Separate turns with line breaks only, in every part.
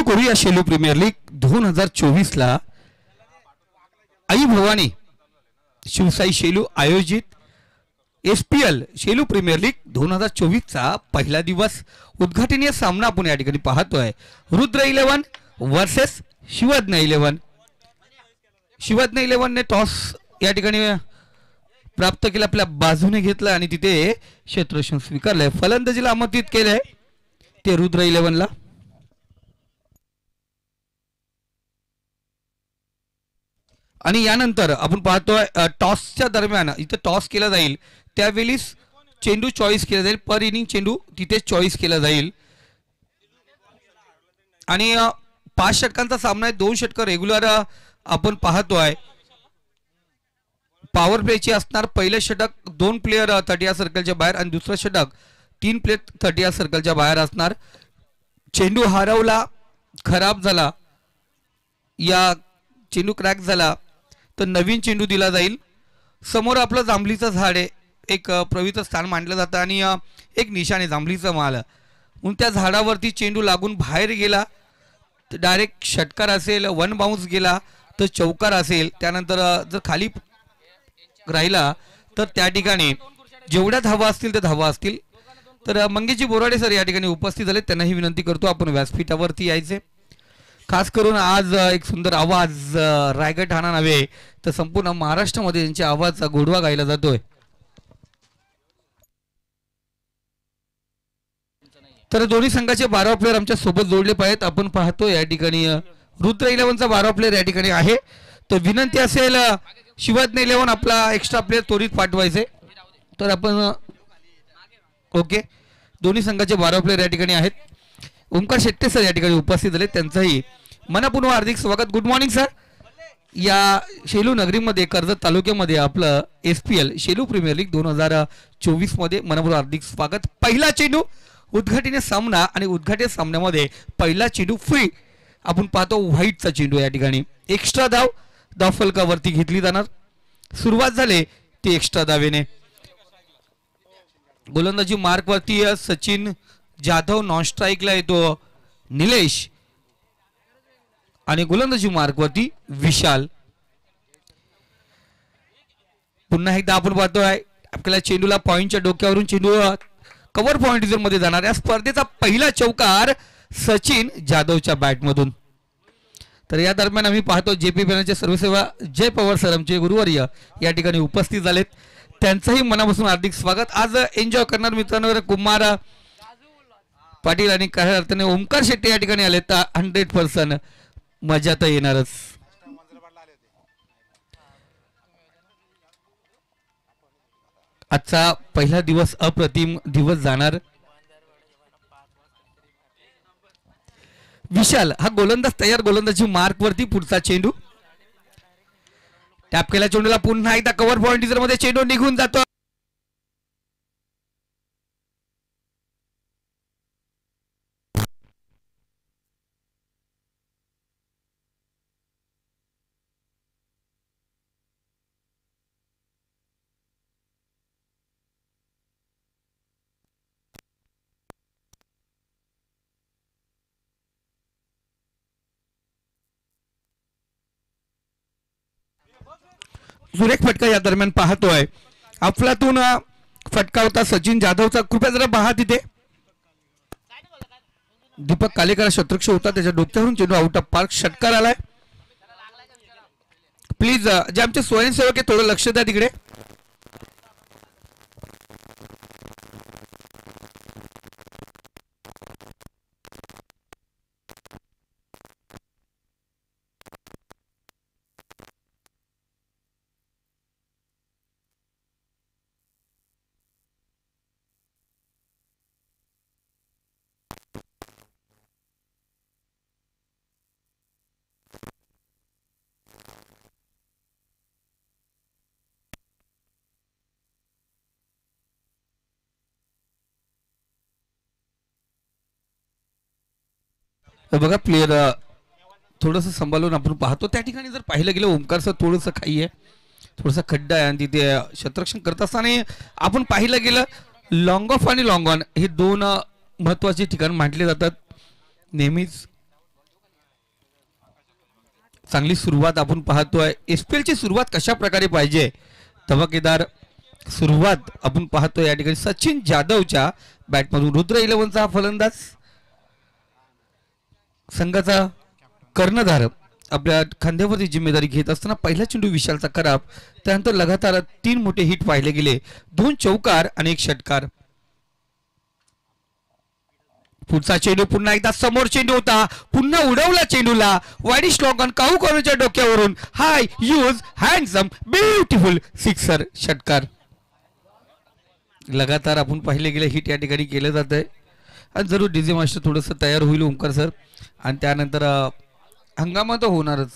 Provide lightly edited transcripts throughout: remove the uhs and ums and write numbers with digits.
करूया Shelu premier league 2024 आई भवानी शिवसाई शेलू आयोजित SPL Shelu premier league 2024 पहिला दिवस उद्घाटनीय सामना आपण या ठिकाणी पाहतोय. रुद्र 11 वर्सेस शिवज्ञ 11. शिवज्ञ 11 ने टॉस या ठिकाणी प्राप्त केला, आपल्या बाजूने घेतला आणि तिथे क्षेत्ररक्षण स्वीकारलंय. फलंदाजीला आमंत्रित केलंय ते रुद्र 11 ला. आणि यानंतर आपण पाहतोय टॉसच्या दरम्यान इथे टॉस केला जाईल त्यावेळीच चेंडू चॉईस केला जाईल. पर इनिंग चेंडू तिथे चॉईस केला जाईल. आणि 5 षटकांचा सामना आहे. 2 षटक रेग्युलर आपण पाहतोय. पॉवर प्लेची असणार. पहिलं षटक 2 प्लेयर 30 सर्कलच्या बाहेर आणि दुसरं षटक 3 प्लेयर 30 सर्कलच्या बाहेर असणार. चेंडू हरवला, खराब झाला, या चेंडू क्रॅक झाला तर नवीन चेंडू दिला जाईल. समोर आपलं जांभळीचं झाड आहे, एक पवित्र स्थान मानलं जातं आणि एक निशाण आहे जांभळीचं माल. म्हणून त्या झाडावरती चेंडू लागून बाहेर गेला तर डायरेक्ट षटकार असेल, 1 बाउन्स गेला तर चौकार असेल. त्यानंतर जर खाली राहिला तर त्या ठिकाणी जेवढ्या धावा असतील त्या धावा असतील. तर मंगेशजी बोराडे सर या ठिकाणी उपस्थित झाले, त्यांनाही विनंती करतो आपण व्यासपीठावरती यायचे. खास करून आज एक सुंदर आवाज रायगड ठाणा नव्हे तर संपूर्ण महाराष्ट्रामध्ये त्यांच्या आवाजाचा गोडवा गायला जातोय. तर दोन्ही संघाचे 12 प्लेयर आमच्या सोबत जोडले पाहिजेत. आपण पाहतो या ठिकाणी रुद्र 11चा 12 प्लेयर या ठिकाणी आहे. तर विनंती असेल शिवज्ञ 11 आपला एक्स्ट्रा प्लेयर त्वरित पाठवायचे. तर आपण ओके, दोन्ही संघाचे 12 प्लेयर या ठिकाणी आहेत. ओमकार शेट्टे सर या ठिकाणी उपस्थित झाले, त्यांचंही मनपूर्वक हार्दिक स्वागत. Good morning sir. या शेलू नगरीमध्ये कर्जत तालुक्यामध्ये आपलं SPL शेलू प्रीमियर लीग 2024 मध्ये मनपूर्वक हार्दिक स्वागत. पहिला चेंडू उद्घाटनीय सामना आणि उद्घाटनीय सामन्यामध्ये पहिला चेंडू फ्री आपण पाहतो. व्हाईटचा चेंडू या ठिकाणी एक्स्ट्रा धाव फलकावरती घेतली जाणार. सुरुवात झाली ती एक्स्ट्रा धावेने. गोलंदाजी मार्कवरती सचिन जाधव, नॉन स्ट्राईकला येतो निलेश आणि गोलंदाजी मार्कवरती विशाल. पुन्हा एकदा आपण पाहतोय आपल्याला चेंडूला पॉइंटच्या डोक्यावरून चेंडू कव्हर पॉइंट मध्ये जाणार. या स्पर्धेचा पहिला चौकार सचिन जाधवच्या बॅटमधून. तर या दरम्यान आम्ही पाहतो JP पॅनलचे सर्वसेवा जय पवार सर आमचे गुरुवर्य या ठिकाणी उपस्थित झालेत, त्यांचंही मनापासून हार्दिक स्वागत. आज एन्जॉय करणार मित्रांनो कुमार पाटील आणि काही अर्थाने ओमकार शेट्टी या ठिकाणी आले तर 100% मजा तर येणारच. आजचा पहिला दिवस अप्रतिम दिवस जाणार. विशाल हा गोलंदाज तयार. गोलंदाजी मार्क वरती पुढचा चेंडू टॅप केला. चेंडूला पुन्हा एकदा कव्हर पॉइंट मध्ये चेंडू निघून जातो. सुरेख फटका या दरम्यान पाहतोय. अफलातून फटका होता सचिन जाधवचा. कृपया जरा पहा तिथे दीपक कालेकर शतरक्ष होता, त्याच्या डोक्यावरून चेंडू आउट ऑफ पार्क. षटकार आलाय. प्लीज जे आमचे स्वयंसेवक आहे थोडं लक्ष द्या तिकडे. बघा प्लेयर थोडंसं सांभाळून आपण पाहतो. त्या ठिकाणी जर पाहिलं गेलं ओमकारचं थोडंसं खाई आहे, थोडासा खड्डा आहे आणि तिथे क्षेत्ररक्षण करत असताना आपण पाहिलं गेलं लॉंग ऑफ आणि लॉंग ऑन हे दोन महत्त्वाचे ठिकाण मानले जातात नेहमीच. चांगली सुरुवात आपण पाहतोय. SPL ची सुरुवात कशा प्रकारे पाहिजे, धमाकेदार सुरुवात आपण पाहतोय या ठिकाणी. सचिन जाधवच्या बॅटमधून रुद्र 11चा फलंदाज, संघाचा कर्णधार आपल्या खांद्यावरती जिम्मेदारी घेत असताना पहिला चेंडू विशालचा खराब. त्यानंतर लगातार 3 मोठे हिट पाहिले गेले, 2 चौकार आणि 1 षटकार. पुढचा चेंडू पुन्हा एकदा समोर चेंडू होता, पुन्हा उडवला चेंडूला. वाईड स्लॉगन काहू कॉर्नरच्या डोक्यावरून हाय यूज हँडसम ब्युटिफुल सिक्सर, षटकार. लगातार आपण पाहिले गेले हिट या ठिकाणी केलं जात आहे. आणि जरूर डीजे मास्टर थोडंसं तयार होईल ओंकार सर, आणि त्यानंतर हंगामा तर होणारच.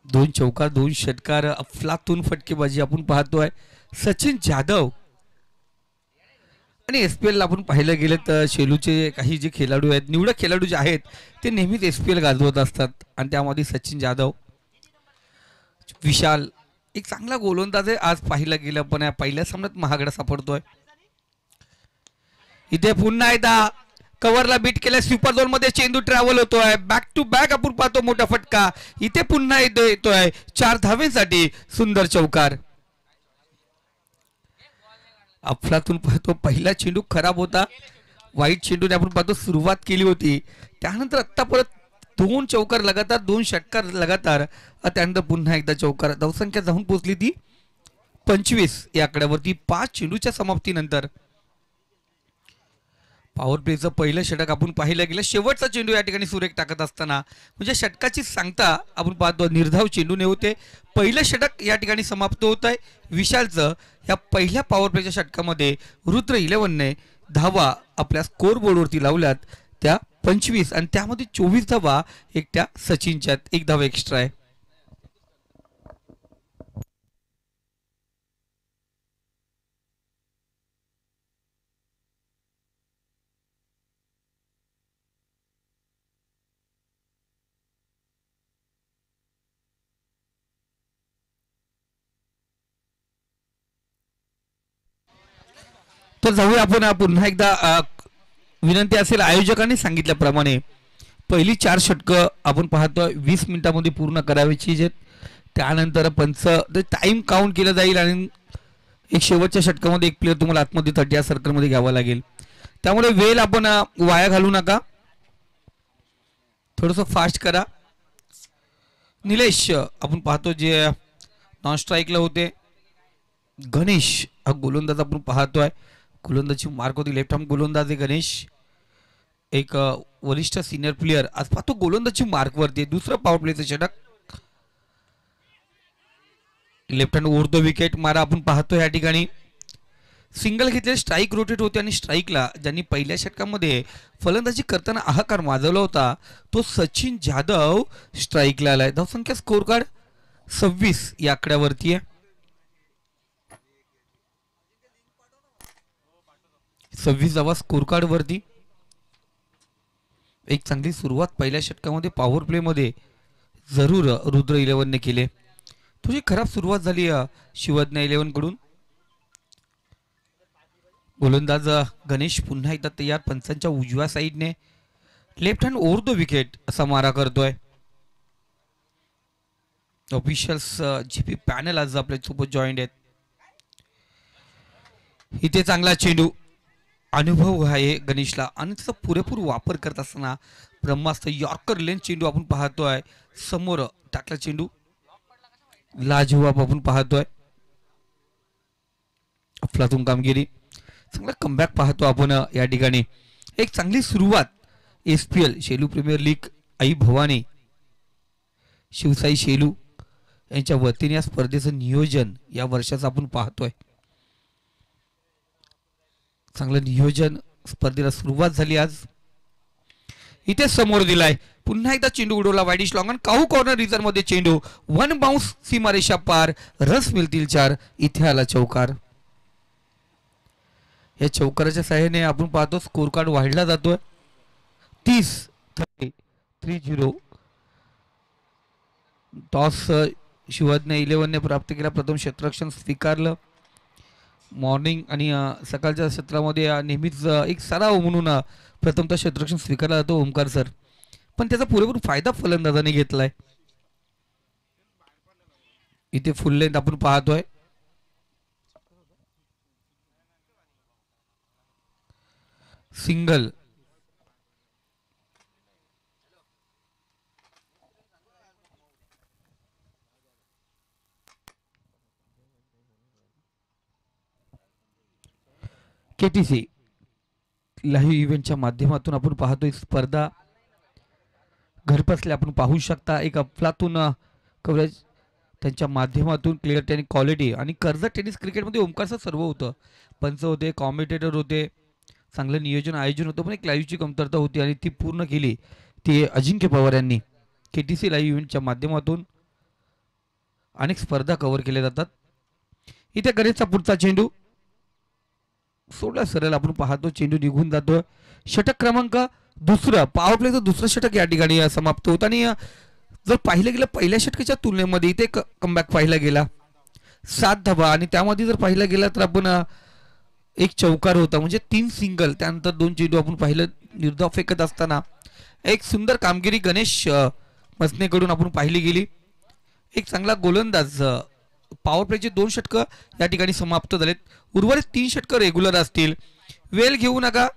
2 चौकार 2 षटकार, अफलातून फटकेबाजी आपण पाहतोय सचिन जाधव. आणि SPL आपण पाहिलं गेलं तर शेलूचे काही जे खेळाडू आहेत, निवडक खेळाडू जे आहेत ते नेहमीच SPL गाजवत असतात. आणि त्यामध्ये सचिन जाधव, विशाल एक चांगला गोलंदाज आहे. आज पाहिलं गेलं पण या पहिल्या सामन्यात महागडा सापडतोय. इथे पुन्हा एकदा कव्हरला बीट केल्या, स्वीपर झोन मध्ये चेंडू ट्रॅव्हल होतोय. बॅक टू बॅक आपण पाहतो मोठा फटका. इथे पुन्हा येतोय 4 धावेसाठी सुंदर चौकार. अफलातून पाहतो पहिला चेंडू खराब होता, वाईट चेंडूने आपण पाहतो सुरुवात केली होती. त्यानंतर आत्ता परत 2 चौकार लगातार, 2 षटकार लगातार, त्यानंतर पुन्हा एकदा चौकार. धावसंख्या जाऊन पोहोचली ती 25 या आकड्यावरती 5 चेंडूच्या समाप्तीनंतर. पॉवर प्लेचं पहिलं षटक आपण पाहिलं गेलं. शेवटचा चेंडू या ठिकाणी सुरेख टाकत असताना म्हणजे षटकाची सांगता आपण पाहतो निर्धाव चेंडूने होते. पहिलं षटक या ठिकाणी समाप्त होत आहे विशालचं. या पहिल्या पॉवर प्लेच्या षटकामध्ये रुद्र 11ने धावा आपल्या स्कोर बोर्डवरती लावल्यात, त्या 25, आणि त्यामध्ये 24 धावा एकट्या सचिनच्यात, 1 धावा एक्स्ट्रा आहे. तर जाऊया आपण पुन्हा एकदा. विनंती असेल आयोजकांनी सांगितल्याप्रमाणे पहिली 4 षटकं आपण पाहतोय 20 मिनिटांमध्ये पूर्ण करायची जे. त्यानंतर टाइम काउंट केलं जाईल आणि एक शेवटच्या षटकामध्ये एक प्लेअर तुम्हाला आतमध्ये 30 या सर्कलमध्ये घ्यावा लागेल. त्यामुळे वेळ आपण वाया घालू नका, थोडंसं फास्ट करा. निलेश आपण पाहतो जे नॉन स्ट्राईकला होते. गणेश हा गोलंदाज आपण पाहतोय, गोलंदाजी मार्क होती. लेफ्ट आर्म गोलंदाज आहे गणेश, एक वरिष्ठ सिनियर प्लेअर. आज पाहतो गोलंदाजी मार्क वरती. दुसरं पॉवर प्लेचं षटक, left hand over the wicket मारा आपण पाहतो. या ठिकाणी सिंगल घेतले, स्ट्राईक रोटेट होते आणि स्ट्राईकला ज्यांनी पहिल्या षटकामध्ये फलंदाजी करताना हाहाकार माजवला होता तो सचिन जाधव स्ट्राईकला आलाय. धावसंख्या स्कोर कार्ड 26 या आकड्यावरती आहे. 26 धावा स्कोर कार्ड वरती. एक चांगली सुरुवात पहिल्या षटकामध्ये पॉवर प्ले मध्ये जरूर रुद्र 11ने केले. तुझी खराब सुरुवात झाली शिवज्ञ 11 कडून. गोलंदाज गणेश पुन्हा एकदा तयार, पंचांच्या उजव्या साईडने left hand over the wicket असा मारा करतोय. ऑफिशियल्स जीपी पॅनल आज आपल्या सोबत जॉईंट आहेत. इथे चांगला चेंडू, अनुभव आहे गणेशला आणि त्याचा पुरेपूर वापर करत असताना ब्रह्मास्त्र यॉर्कर लेन चेंडू आपण पाहतोय. समोर टाकला चेंडू, लाजवाब आपण पाहतोय. अफलातून कामगिरी, चांगला कमबॅक पाहतो आपण या ठिकाणी. एक चांगली सुरुवात SPL शेलू प्रीमियर लीग आई भवानी शिवसाई शेलू यांच्या वतीने या स्पर्धेचं नियोजन या वर्षाचं आपण पाहतोय. चांगलं नियोजन, स्पर्धेला सुरुवात झाली आज. इथे समोर दिलाय, पुन्हा एकदा चेंडू उडवला वाईडिश लॉंग आणि काहू कॉर्नर रिझर्व मध्ये चेंडू 1 बाउन्स, सीमारेषा पार, रस मिळतील 4. इथे आला चौकार. या चौकाराच्या सहाय्याने आपण पाहतो स्कोर कार्ड वाढला जातोय 30-30. टॉस शिवज्ञ 11ने प्राप्त केला, प्रथम क्षेत्ररक्षण स्वीकारलं. मॉर्निंग आणि सकाळच्या सत्रामध्ये नेहमीच एक सराव म्हणून प्रथमतः क्षेत्ररक्षण स्वीकारला जातो ओमकार सर. पण त्याचा पुरेपूर फायदा फलंदाजाने घेतलाय. इथे फुल लेंथ आपण पाहतोय. सिंगल. केटीसी लाईव्ह इव्हेंटच्या माध्यमातून आपण पाहतोय स्पर्धा घरबसल्या आपण पाहू शकता. एक अफलातून कव्हरेज त्यांच्या माध्यमातून क्लिअरिटी आणि क्वालिटी. आणि कर्जत टेनिस क्रिकेटमध्ये ओमकारचं सर्व होतं. पंच होते, कॉमेंटेटर होते, चांगलं नियोजन आयोजन होतं, पण एक लाईव्हची कमतरता होती आणि ती पूर्ण केली ती अजिंक्य पवार यांनी. केटीसी लाईव्ह इव्हेंटच्या माध्यमातून अनेक स्पर्धा कव्हर केल्या जातात. इथे गणेशचा पुढचा चेंडू सोडला सरळ आपण पाहतो, चेंडू निघून जातो. षटक क्रमांक दुसरं, पॉवर प्लेचं दुसरं षटक या ठिकाणी समाप्त होतं. आणि जर पाहिलं गेलं पहिल्या षटकाच्या तुलनेमध्ये इथे कमबॅक पाहिला गेला 7 धावा. आणि त्यामध्ये जर पाहिलं गेलं तर आपण एक चौकार होता, म्हणजे 3 सिंगल, त्यानंतर 2 चेंडू आपण पाहिलं निर्धाव फेकत असताना. एक सुंदर कामगिरी गणेश मसनेकडून आपण पाहिली गेली. एक चांगला गोलंदाज. पॉवर प्लेचे 2 षटकं या ठिकाणी समाप्त झालेत. उर्वरित 3 षटकं रेग्युलर असतील. वेळ घेऊ नका.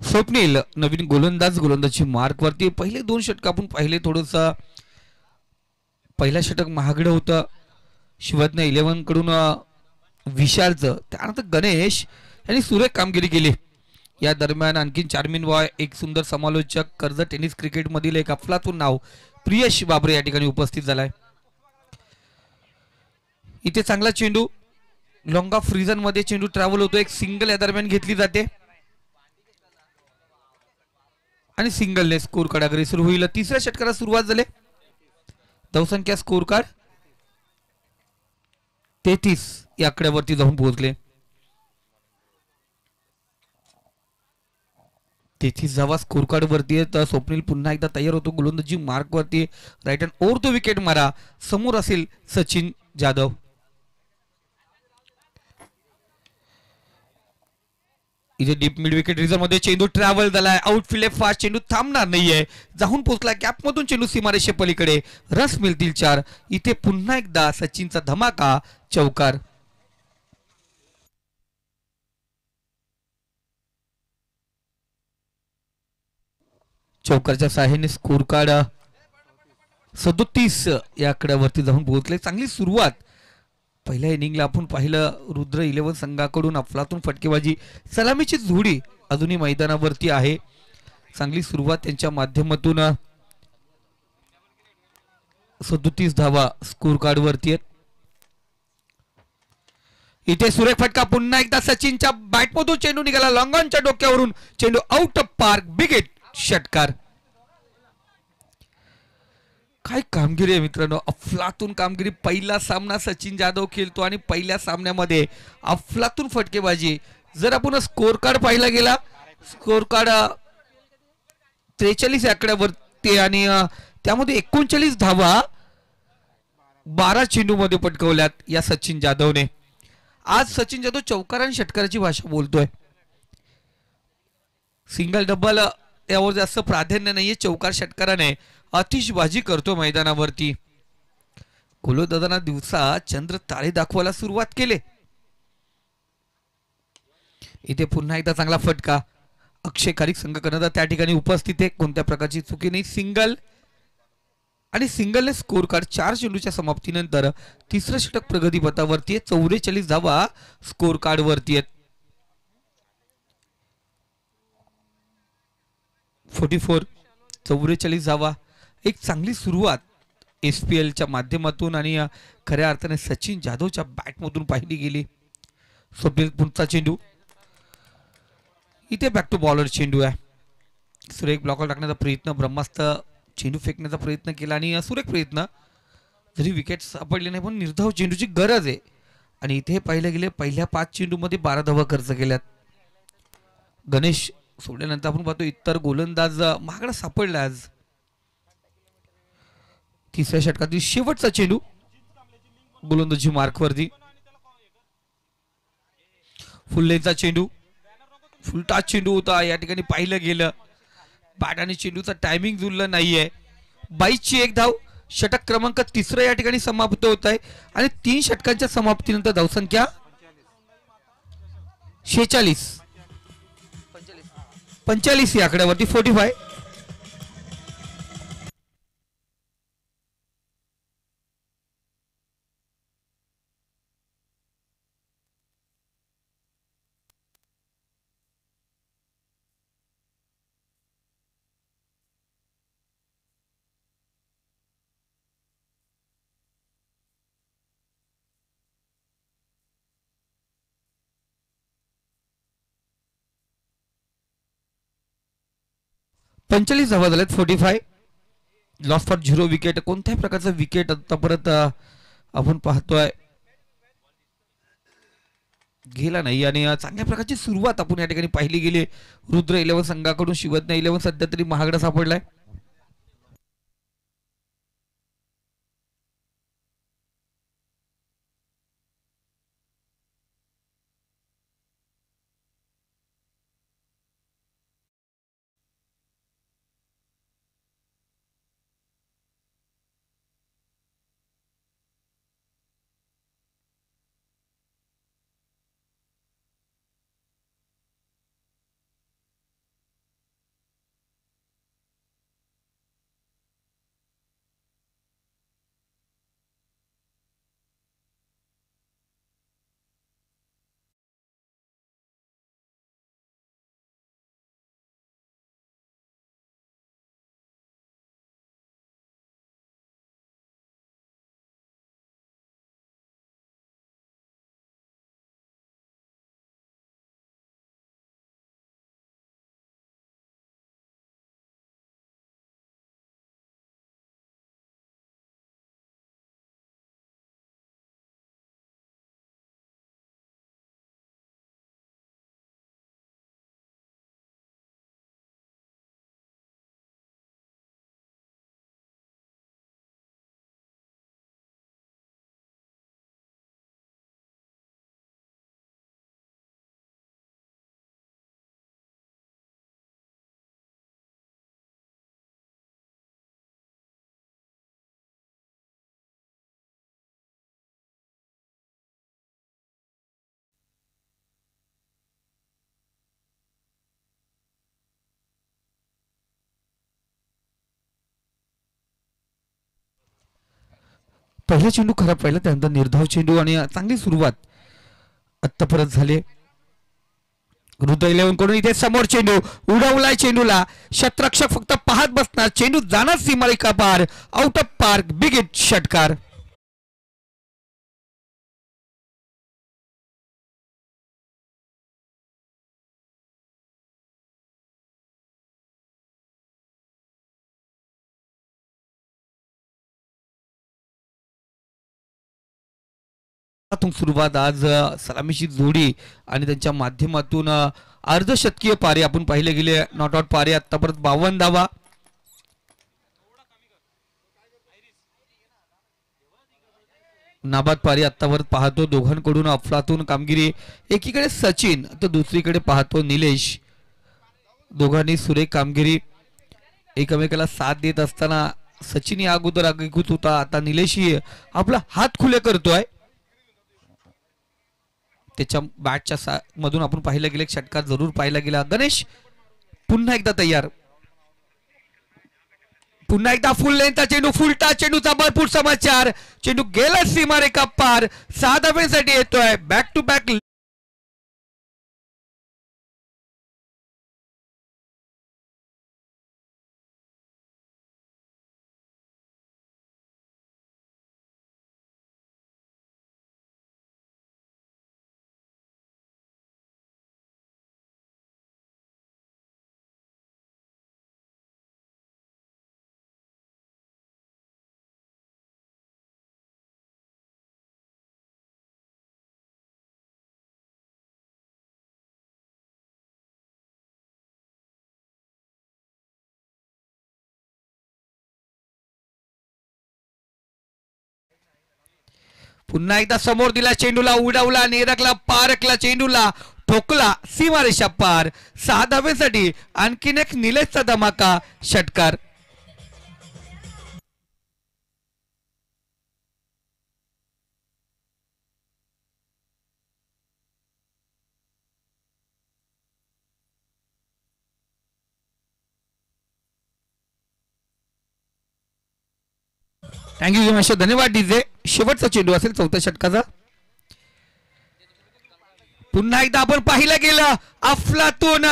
स्वप्नील नवीन गोलंदाजी मार्कवरती. पहिले 2 षटक आपण पाहिले, थोडंसं पहिला षटक महागडं होतं शिवज्ञ 11 कडून विशालचं. त्यानंतर गणेश यांनी सुरेख कामगिरी केली. या दरम्यान आणखीन चार्मिन बॉय, एक सुंदर समालोचक, कर्जत टेनिस क्रिकेटमधील एक अफलातून नाव प्रियश बाबरे या ठिकाणी उपस्थित झालाय. इथे चांगला चेंडू लॉंग ऑफ रिजन मध्ये चेंडू ट्रॅव्हल होतो. एक सिंगल या दरम्यान घेतली जाते आणि सिंगलने स्कोर कार्ड अग्रेसर होईल. तिसऱ्या षटकाला सुरुवात झाली. धावसंख्या स्कोर कार्ड 33 या आकड्यावरती जाऊन पोहोचले. 33 धावा स्कोर कार्ड वरती आहेत. स्वप्नील पुन्हा एकदा तयार होतो गोलंदाजी मार्क वरती. Right hand over the wicket मारा. समोर असेल सचिन जाधव. इथे डीप मिड विकेट रिझर्व मध्ये चेंडू ट्रॅव्हल झालाय. आउटफील्ड फास्ट, चेंडू थांबणार नाहीये. जाऊन पोहोचला गॅप मधून चेंडू सीमारेषे पलीकडे. रस मिळतील 4. इथे पुन्हा एकदा सचिनचा धमाका चौकार. चौकारच्या सहाय्याने स्कोर कार्ड 37 या आकड्यावरती जाऊन पोहोचले. चांगली सुरुवात पहिल्या इनिंगला आपण पाहिलं. रुद्र 11 संघाकडून अफलातून फटकेबाजी, सलामीची जोडी अजूनही मैदानावरती आहे. चांगली सुरुवात त्यांच्या माध्यमातून. 37 धावा स्कोर कार्ड वरती आहेत. इथे सुरेख फटका पुन्हा एकदा सचिनच्या बॅटमधून चेंडू निघाला. लॉंगॉनच्या डोक्यावरून चेंडू out of park. Big hit, षटकार. काय कामगिरी आहे मित्रांनो, अफलातून कामगिरी. पहिला सामना सचिन जाधव खेळतो आणि पहिल्या सामन्यामध्ये अफलातून फटकेबाजी. जर आपण स्कोर कार्ड पाहिला गेला, स्कोर कार्ड 43 आकड्यावरती आणि त्यामध्ये 39 धावा 12 चेंडू मध्ये पटकवल्यात या सचिन जाधवने. आज सचिन जाधव चौकार आणि षटकाराची भाषा बोलतोय. सिंगल डबल यावर जास्त प्राधान्य नाहीये. चौकार षटकाराने आतिषबाजी करतो मैदानावरती. गोलंदाजांना दिवसा चंद्र तारे दाखवायला सुरुवात केले. इथे पुन्हा एकदा चांगला फटका. अक्षय कारिक संघ कर्णधार त्या ठिकाणी उपस्थित आहे. कोणत्या प्रकारची चुकी नाही. सिंगल आणि सिंगलने स्कोर कार्ड 4 चेंडूच्या समाप्तीनंतर तिसरं षटक प्रगती पथावरती आहे. 44 धावा स्कोर कार्ड वरती आहेत. 44 धावा. एक चांगली सुरुवात SPL च्या माध्यमातून आणि खऱ्या अर्थाने सचिन जाधवच्या बॅटमधून पाहिली गेली. स्वप्नील पुढचा चेंडू. इथे बॅक टू बॉलर चेंडू आहे. सुरेख ब्लॉकर टाकण्याचा प्रयत्न, ब्रह्मास्त्र चेंडू फेकण्याचा प्रयत्न केला आणि सुरेख प्रयत्न. जरी विकेट सापडले नाही पण निर्धाव चेंडूची गरज आहे. आणि इथे पाहिलं गेले पहिल्या 5 चेंडू मध्ये 12 धावा खर्च केल्यात. गणेश सोडल्यानंतर आपण पाहतो इतर गोलंदाज महागडा सापडला आज. तिसऱ्या षटकातील शेवटचा चेंडू गोलंदाजी मार्कवरती. फुल्लेचा चेंडू, फुलटा चेंडू होता या ठिकाणी पाहिलं गेलं. बॅट आणि चेंडूचा टायमिंग जुळलं नाहीये. 22ची एक धाव. षटक क्रमांक तिसरं या ठिकाणी समाप्त होत आहे आणि 3 षटकांच्या समाप्तीनंतर धावसंख्या 46 45 या आकड्यावरती 45. धावा झाल्यात. 45 लॉस फॉर 0 विकेट. कोणत्याही प्रकारचं विकेट आता परत आपण पाहतोय गेला नाही आणि चांगल्या प्रकारची सुरुवात आपण या ठिकाणी पाहिली गेली रुद्र 11 संघाकडून. शिवज्ञ 11 सध्या तरी महागडा सापडलाय. पहिला चेंडू खराब पाहिला, त्यानंतर निर्धाव चेंडू आणि चांगली सुरुवात आत्ता परत झाली. रुद्र 11 कडून इथे समोर चेंडू उडवलाय. चेंडूला शतरक्षक फक्त पाहत बसणार. चेंडू जाणार सीमारेखा पार. Out of park. Big hit षटकार. सुरुवात आज सलामीची जोडी आणि त्यांच्या माध्यमातून अर्धशतकीय पारी आपण पाहिले गेले. नॉट आउट पारी आतापर्यंत 52 धावा. नाबाद पारी आतापर्यंत पाहतो दोघांकडून अफलातून कामगिरी. एकीकडे सचिन तर दुसरीकडे पाहतो निलेश. दोघांनी सुरेख कामगिरी एकमेकाला साथ देत असताना सचिन या अगोदर आगीकूत होता. आता निलेशही आपला हात खुले करतोय. त्याच्या बॅटच्या मधून आपण पाहिलं गेलं षटकार जरूर पाहिला गेला. गणेश पुन्हा एकदा तयार. पुन्हा एकदा फुल लेनचा चेंडू. फुलटा चेंडूचा भरपूर समाचार. चेंडू गेला सीमारेखा पार. 6 धाब्यांसाठी येतोय. बॅक टू बॅक पुन्हा एकदा समोर दिला चेंडूला, उडवला, निरकला, पारकला, चेंडूला ठोकला, सीमारेषा पार. 6 धावेसाठी आणखीन एक निलेशचा धमाका षटकार. थँक्यू सो मच, धन्यवाद डीजे. शेवटचा चेंडू असेल चौथ्या षटकाचा. पुन्हा एकदा आपण पाहिलं गेलं अफलातून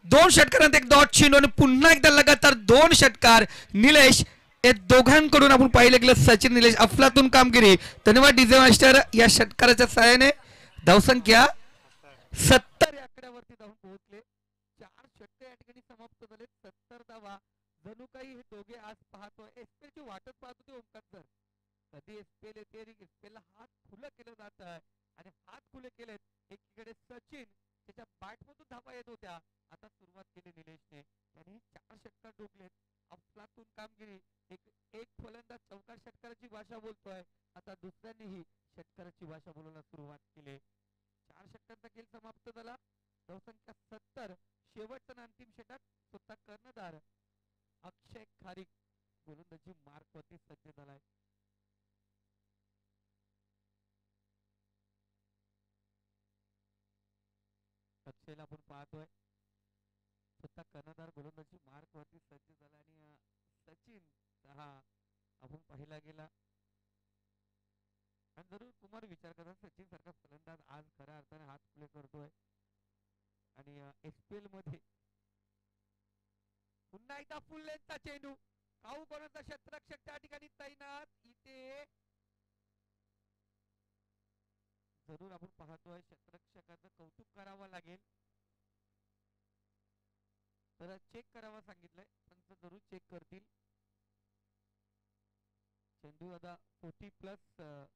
2 षटकारांत एक डॉट चेंडू आणि पुन्हा एकदा लगातार 2 षटकार निलेश हे दोघांकडून आपण पाहिलं गेलं. सचिन निलेश अफलातून कामगिरी. धन्यवाद डीजे मास्टर. या षटकाराच्या सहाय्याने धावसंख्या 70 या आकड्यावरती धावून पोहोचले. 4 षटके या ठिकाणी समाप्त झाले. 70 धावा. जणू काही हे दोघे आज पाहतोय एसपीएलची वाटच पाहत होते ओमकार सर. कधी एसपीएल येते, एसपीएलला हात खुलं केलं जात आहे आणि हात खुले केलेत. एकीकडे सचिन त्याच्या बॅट मधून धावा येत होत्या. आता सुरुवात केली निलेशने. त्यांनी 4 षटकार ठोकलेत. अफलातून कामगिरी. एक फलंदाज चौकार षटकाराची भाषा बोलतोय. आता दुसऱ्यांनीही षटकाराची भाषा बोलायला सुरुवात केली. 4 षटकांचा खेळ समाप्त झाला. धावसंख्या 70. शेवटचा अंतिम षटक स्वतः कर्णधार अक्षय खारीक गोलंदाजी मार्क वरती सज्ज झालाय. अक्षयला आपण पाहतोय स्वतः कर्णधार गोलंदाजी मार्क वरती सज्ज झाला आणि सचिन हा आपण पाहिला गेला. आणि जरूर कुमार विचार करा सचिन सारखा फलंदाज आज खऱ्या अर्थाने हात खुले करतोय आणि एसपीएल मध्ये पुन्हा एकदा फुल लेंथचा चेंडू. काऊ कोणाचा क्षेत्ररक्षक त्या ठिकाणी तैनात. इथे जरूर आपण पाहतोय क्षेत्ररक्षकाचं कौतुक करावं लागेल. तर चेक करावा सांगितलंय पण जरूर चेक करतील. चेंडू आता 40+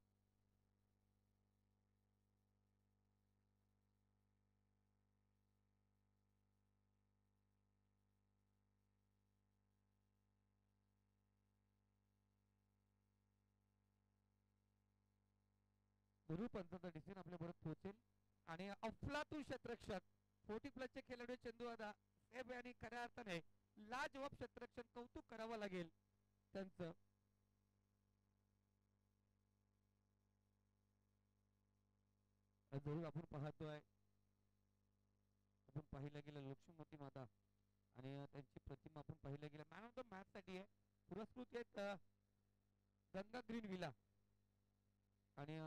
गुरु पंचाचा डिसिजन आपल्या बरोबर पोहोचेल. आणि अफलातून क्षेत्ररक्षक 40+ चे खेळाडू चंदू दादा साहेब आणि खऱ्या अर्थाने लाजवाब क्षेत्ररक्षण कौतुक करावं लागेल त्यांचं. जरूर आपण पाहतोय आपण पाहिलं गेलं लक्ष्मीमती माता आणि त्यांची प्रतिमा आपण पाहिलं गेलं. मॅन ऑफ द मॅच साठी आहे पुरस्कृत आहेत गंगा ग्रीन विला आणि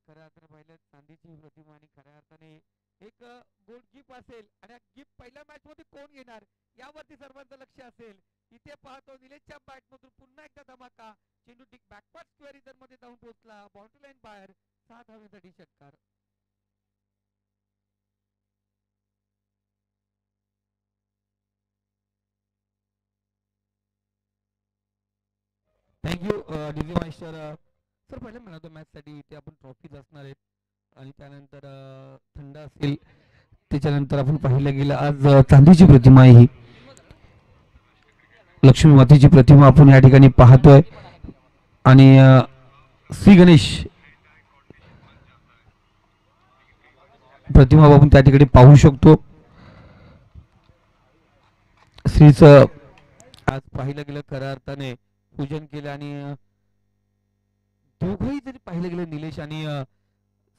खऱ्या अर्थाने पाहिलं चांदीची प्रतिमा आणि खऱ्या अर्थाने एक गोल्ड गिफ्ट असेल आणि गिफ्ट पहिल्या मॅच मध्ये कोण घेणार यावरती सर्वांचं लक्ष असेल. इथे पाहतो निलेशच्या बॅट मधून पुन्हा एकदा धमाका. चेंडू टिक बॅकवर्ड स्क्वेअर इधर मध्ये जाऊन पोहोचला. बाउंड्री लाईन बाहेर. 7 धावेसाठी षटकार. Thank you DJ master. सर पहिल्या मॅन ऑफ द मॅच साठी इथे आपण ट्रॉफीज असणार आहेत आणि त्यानंतर थंड असेल. त्याच्यानंतर आपण पाहिलं गेलं आज चांदीची प्रतिमा आहे. ही लक्ष्मी मातेची प्रतिमा आपण या ठिकाणी पाहतोय आणि श्री गणेश प्रतिमा आपण त्या ठिकाणी पाहू शकतो. श्रीचं आज पाहिलं गेलं खऱ्या अर्थाने पूजन केलं आणि दोघंही जरी पाहिलं गेलं निलेश आणि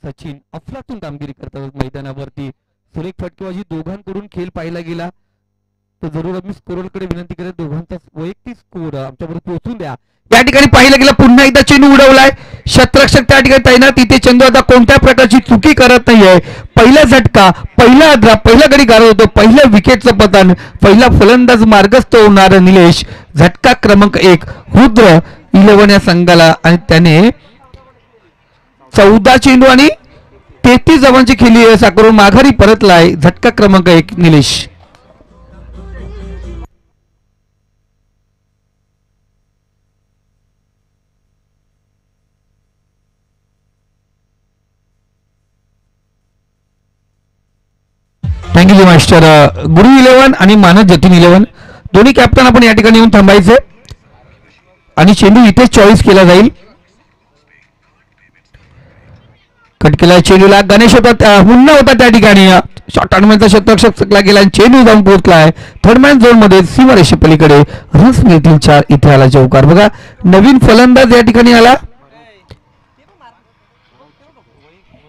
सचिन अफलातून कामगिरी करतात मैदानावरती. सुरेख फटकेबाजी दोघांकडून खेळ पाहिला गेला. तर जरूर आम्ही स्कोररकडे विनंती करेल दोघांचा वैयक्तिक स्कोर आमच्याबरोबर पोहोचून द्या. या ठिकाणी पाहिलं गेलं पुन्हा एकदा चेंडू उडवलाय. क्षेत्ररक्षक त्या ठिकाणी तैनात. इथे चेंडू आता कोणत्या प्रकारची चुकी करत नाहीये. पहिला झटका पहिला गडी गारत होतो. पहिल्या विकेटचं पतन. पहिला फलंदाज मार्गस्थ होणार निलेश. झटका क्रमांक 1 रुद्र 11 या संघाला आणि त्याने 14 चेंडू आणि 33 धावांची खेळी साकारून माघारी परतलाय. झटका क्रमांक 1 निलेश. Thank you master. गुरु 11 आणि मानस जतीन 11 दोन्ही कॅप्टन आपण या ठिकाणी येऊन थांबायचे आणि चेंडू इथे चॉईस केला जाईल. कट केला चेंडूला. गणेश होता, मुन्ना होता त्या ठिकाणी. शॉर्ट टर्नमॅनचा शतरक्षक चकला गेला आणि चेंडू जाऊन पोहोचलाय थर्डमॅन झोन मध्ये सीमारेषे पलीकडे. रन्स मिळतील 4. इथे आला चौकार. बघा नवीन फलंदाज या ठिकाणी आला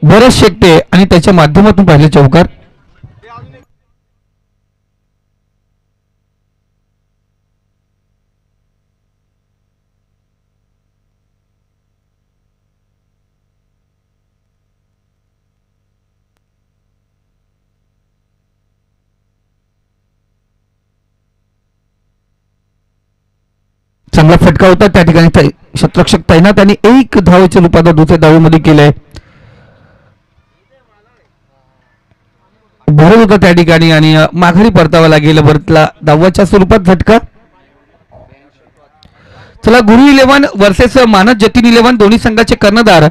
भरत शेट्टे आणि त्याच्या माध्यमातून पाहिले चौकार. चांगला फटका होता त्या ठिकाणी. शतरक्षक तैनात आणि 1 धावेच्या रूपात दुसऱ्या धावेमध्ये केलंय. भरत होता त्या ठिकाणी आणि माघारी परतावा लागेल. भरतला 10व्या स्वरूपात झटका. चला गुरु 11 वर्सेस मानस जतीन 11 दोन्ही संघाचे कर्णधार.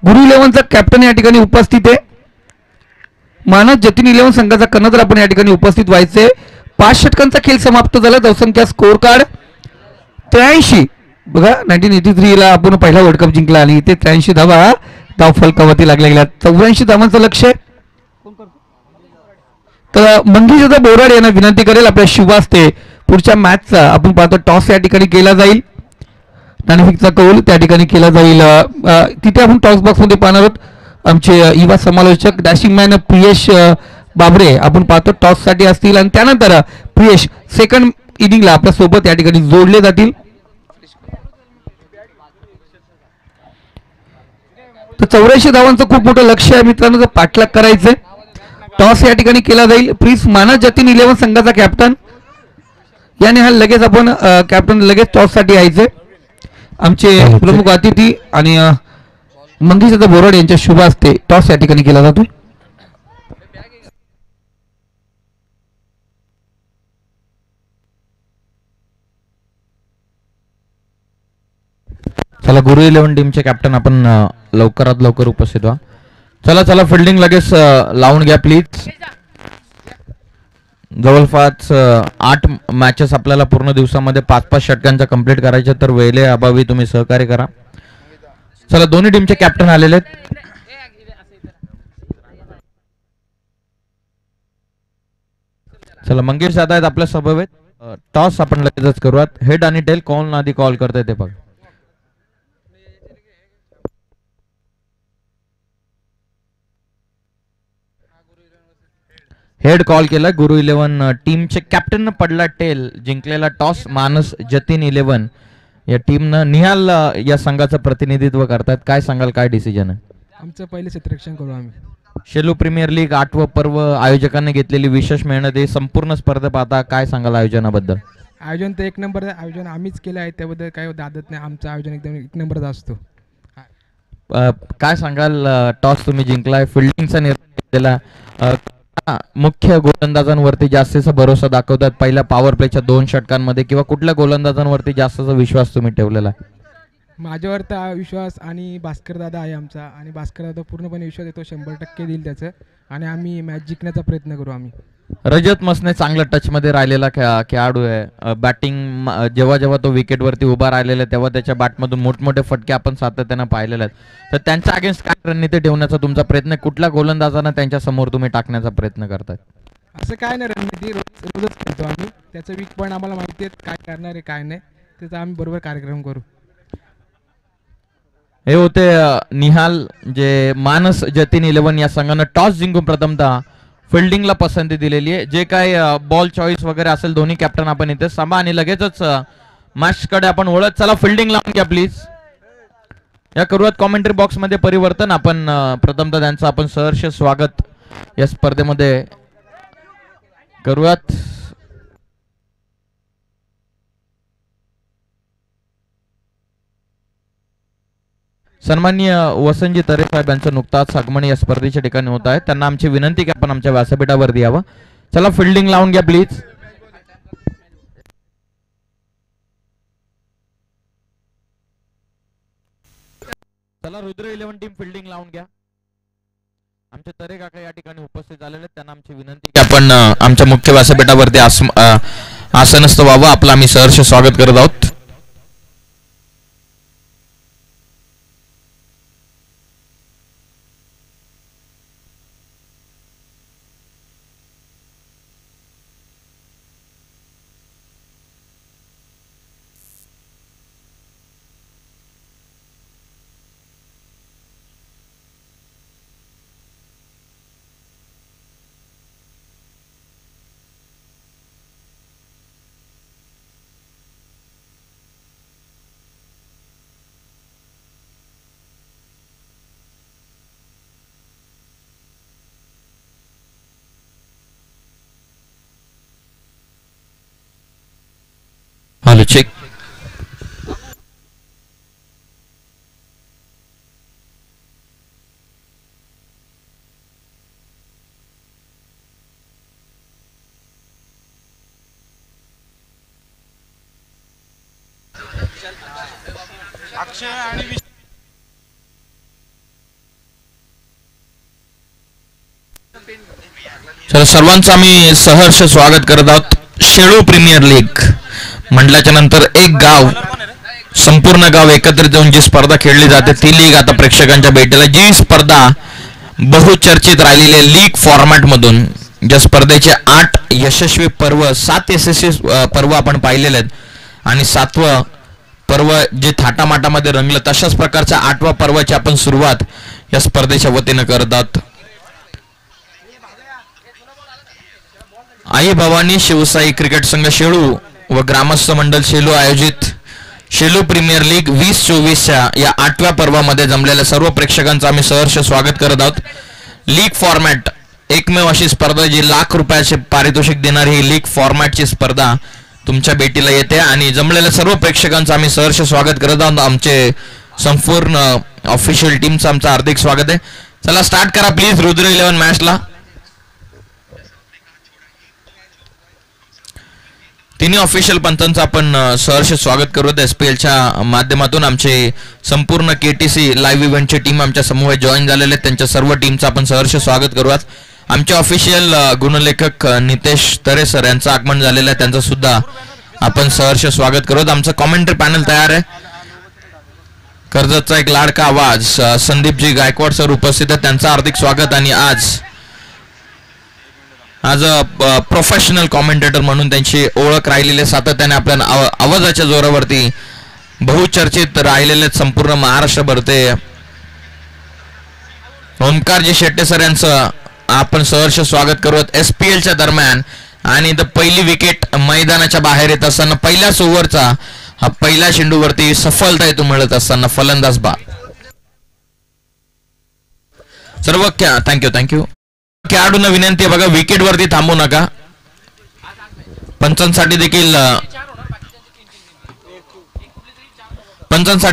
गुरु 11चा कॅप्टन या ठिकाणी उपस्थित आहे. मानस जतीन 11 संघाचा कर्णधार आपण या ठिकाणी उपस्थित व्हायचे. 5 षटकांचा खेळ समाप्त झाला. धावसंख्या स्कोर कार्ड 83. बघा 1983 ला आपण पहिला वर्ल्ड कप जिंकला आणि इथे 83 धावा धाव फलकावरती लागल्या गेल्या. 84 धावांचं लक्ष. तर मंगेश बोराड यांना विनंती करेल आपल्या शुभास्ते पुढच्या मॅचचा आपण पाहतो टॉस या ठिकाणी केला जाईल. नाणेफेकचा कौल त्या ठिकाणी केला जाईल. तिथे आपण टॉस बॉक्स मध्ये पाहणार आहोत आमचे युवा समालोचक डॅशिंग मॅन प्रियेश बाबरे आपण पाहतो टॉस साठी असतील आणि त्यानंतर प्रियेश सेकंड इनिंगला आपल्या सोबत या ठिकाणी जोडले जातील. तर 84 धावांचं खूप मोठं लक्ष आहे मित्रांनो. जर पाठलाग करायचंय टॉस या ठिकाणी केला जाईल. प्लीज मानस जतीन 11 संघाचा कॅप्टन याने हा लगेच आपण कॅप्टन लगेच टॉस साठी यायचे. आमचे प्रमुख अतिथी आणि मंगेश बोराड यांच्या शुभ हस्ते टॉस या ठिकाणी केला जातो.
चला गुरु 11 टीमचे कॅप्टन आपण लवकरात लवकर उपस्थित व्हा. चला फिल्डिंग लगेच लावून घ्या प्लीज. जवळपास 8 मॅचेस आपल्याला पूर्ण दिवसामध्ये 5-5 षटकांच्या कंप्लीट करायच्या. तर वेळे अभावी तुम्ही सहकार्य करा. चला दोन्ही टीमचे कॅप्टन आलेले आहेत. चला मंगेश दादा आहेत आपल्या समवेत. टॉस आपण लगेचच करूयात. हेड आणि टेल कोण आधी कॉल करताय ते बघ. हेड कॉल केला. गुरु 11 टीमचे कॅप्टन पडला टेल. जिंकलेला टॉस मानस जतीन 11 या टीमनं. निहाल या संघाचं प्रतिनिधित्व करतात. काय सांगाल काय डिसिजन आहे?
आमचं पहिले क्षेत्ररक्षण करू आम्ही.
शेलू प्रीमियर लीग 8वं पर्व आयोजकांनी घेतलेली विशेष मेहनत आहे. संपूर्ण स्पर्धा पाहता काय सांगाल आयोजनाबद्दल?
आयोजन तर 1 नंबर आयोजन आम्हीच केलं आहे. त्याबद्दल काही दादत नाही. आमचं आयोजन एकदम 1 नंबरचा असतो.
काय सांगाल टॉस तुम्ही जिंकलाय. फिल्डिंगचा निर्णय घेतलेला. मुख्य गोलंदाजांवरती जास्तीचा भरोसा दाखवतात पहिल्या पॉवर प्लेच्या 2 षटकांमध्ये किंवा कुठल्या गोलंदाजांवरती जास्तचा विश्वास तुम्ही ठेवलेला आहे?
माझ्यावर तर विश्वास आणि भास्कर दादा आहे आमचा. आणि भास्कर दादा पूर्णपणे विश्वास येतो 100% देईल त्याचं. आणि आम्ही मॅच जिंकण्याचा प्रयत्न करू आम्ही.
रजत मसने चांगल्या टचमध्ये राहिलेला खेळाडू आहे. बॅटिंग जेव्हा जेव्हा तो विकेटवरती उभा राहिलेला आहे तेव्हा त्याच्या बॅटमधून मोठमोठे फटके आपण सातत्यानं पाहिलेले आहेत. तर त्यांच्या अगेन्स्ट काय रणनीती ठेवण्याचा तुमचा प्रयत्न आहे? कुठल्या गोलंदाजांना त्यांच्या समोर तुम्ही टाकण्याचा प्रयत्न करताय?
असं काय नाही रणनीती. रोजच खेळतो आम्ही. त्याचं वीक पॉईंट आम्हाला माहिती आहे काय करणार आहे काय नाही. त्याचा आम्ही बरोबर कार्यक्रम करू.
हे होते निहाल जे मानस जतीन 11 या संघानं टॉस जिंकून प्रथमतः फिल्डिंगला पसंती दिलेली आहे. जे काय बॉल चॉईस वगैरे असेल दोन्ही कॅप्टन आपण इथे सांभा आणि लगेचच मॅच कडे आपण ओळख. चला फिल्डिंग लावून घ्या प्लीज. या करूयात कॉमेंट्री बॉक्स मध्ये परिवर्तन. आपण प्रथमतः त्यांचं आपण सहर्ष स्वागत या स्पर्धेमध्ये करूयात. सन्माननीय वसंतजी तरे साहेब यांचं नुकताच आगमन या स्पर्धेच्या ठिकाणी होत आहे. त्यांना आमची विनंती की आपण आमच्या व्यासपीठावरती यावं. चला फिल्डिंग लावून घ्या प्लीज. चला रुद्र 11 टीम फिल्डिंग लावून घ्या. आमचे तरे काका या ठिकाणी उपस्थित झालेले आहेत. त्यांना आमची विनंती की आपण आमच्या मुख्य व्यासपीठावरती आसनस्थ व्हावं. आपलं आम्ही सहर्ष स्वागत करत आहोत. Hello check. तर सर्वांचं आम्ही सहर्ष स्वागत करत आहोत. शेळू प्रीमियर लीग म्हटल्याच्या नंतर एक गाव, संपूर्ण गाव एकत्रित येऊन जी स्पर्धा खेळली जाते ती लीग आता प्रेक्षकांच्या भेटीला. जी स्पर्धा बहुचर्चित राहिलेली लीग फॉर्मॅट मधून ज्या स्पर्धेचे 8 यशस्वी पर्व, 7 यशस्वी पर्व आपण पाहिलेले आहेत आणि 7वं पर्व जे थाटामाटामध्ये रंगलं, तशाच प्रकारच्या 8व्या पर्वाची आपण सुरुवात या स्पर्धेच्या वतीनं करत आहोत. आई भवानी शिवसाई क्रिकेट संघ शेळू व ग्रामस्थ मंडळ शेलू आयोजित शेलू प्रीमियर लीग 2024च्या या 8व्या पर्वामध्ये जमलेल्या सर्व प्रेक्षकांचं आम्ही सहर्ष स्वागत करत आहोत. लीग फॉर्मॅट एकमेव अशी स्पर्धा जी ₹1,00,000 पारितोषिक देणारी ही लीग फॉर्मॅटची स्पर्धा तुमच्या भेटीला येते आणि जमलेल्या सर्व प्रेक्षकांचं आम्ही सहर्ष स्वागत करत आहोत. आमचे संपूर्ण ऑफिशियल टीमचं आमचं हार्दिक स्वागत आहे. चला स्टार्ट करा प्लीज रुद्र 11 मॅचला. तिन्ही ऑफिशियल पंचांचं आपण सहर्ष स्वागत करूयात. SPLच्या माध्यमातून आमचे संपूर्ण KTC लाईव्ह इव्हेंटची टीम आमच्या समूहात जॉईन झालेले आहेत. त्यांच्या सर्व टीमचं आपण सहर्ष स्वागत करूयात. आमचे ऑफिशियल गुणलेखक नितेश तरे सर यांचं आगमन झालेलं आहे, त्यांचं सुद्धा आपण सहर्ष स्वागत करूयात. आमचं कॉमेंट्री पॅनल तयार आहे. कर्जतचा एक लाडका आवाज संदीपजी गायकवाड सर उपस्थित आहेत, त्यांचं हार्दिक स्वागत. आणि आज प्रोफेशनल कॉमेंटेटर म्हणून त्यांची ओळख राहिलेली, सातत्याने आपल्या आवाजाच्या जोरावरती बहुचर्चित राहिलेले संपूर्ण महाराष्ट्रभर ते ओमकारजी शेट्टे सर यांचं आपण सहर्ष स्वागत करूयात. SPLच्या दरम्यान आणि पहिली विकेट मैदानाच्या बाहेर येत असताना पहिल्याच ओव्हरचा हा पहिल्या चेंडूवरती सफलता येतो मिळत असताना फलंदाज बाद. सर्व थँक्यू खेळाडूंना विनंती आहे बघा, विकेट वरती थांबू नका. पंचांसाठी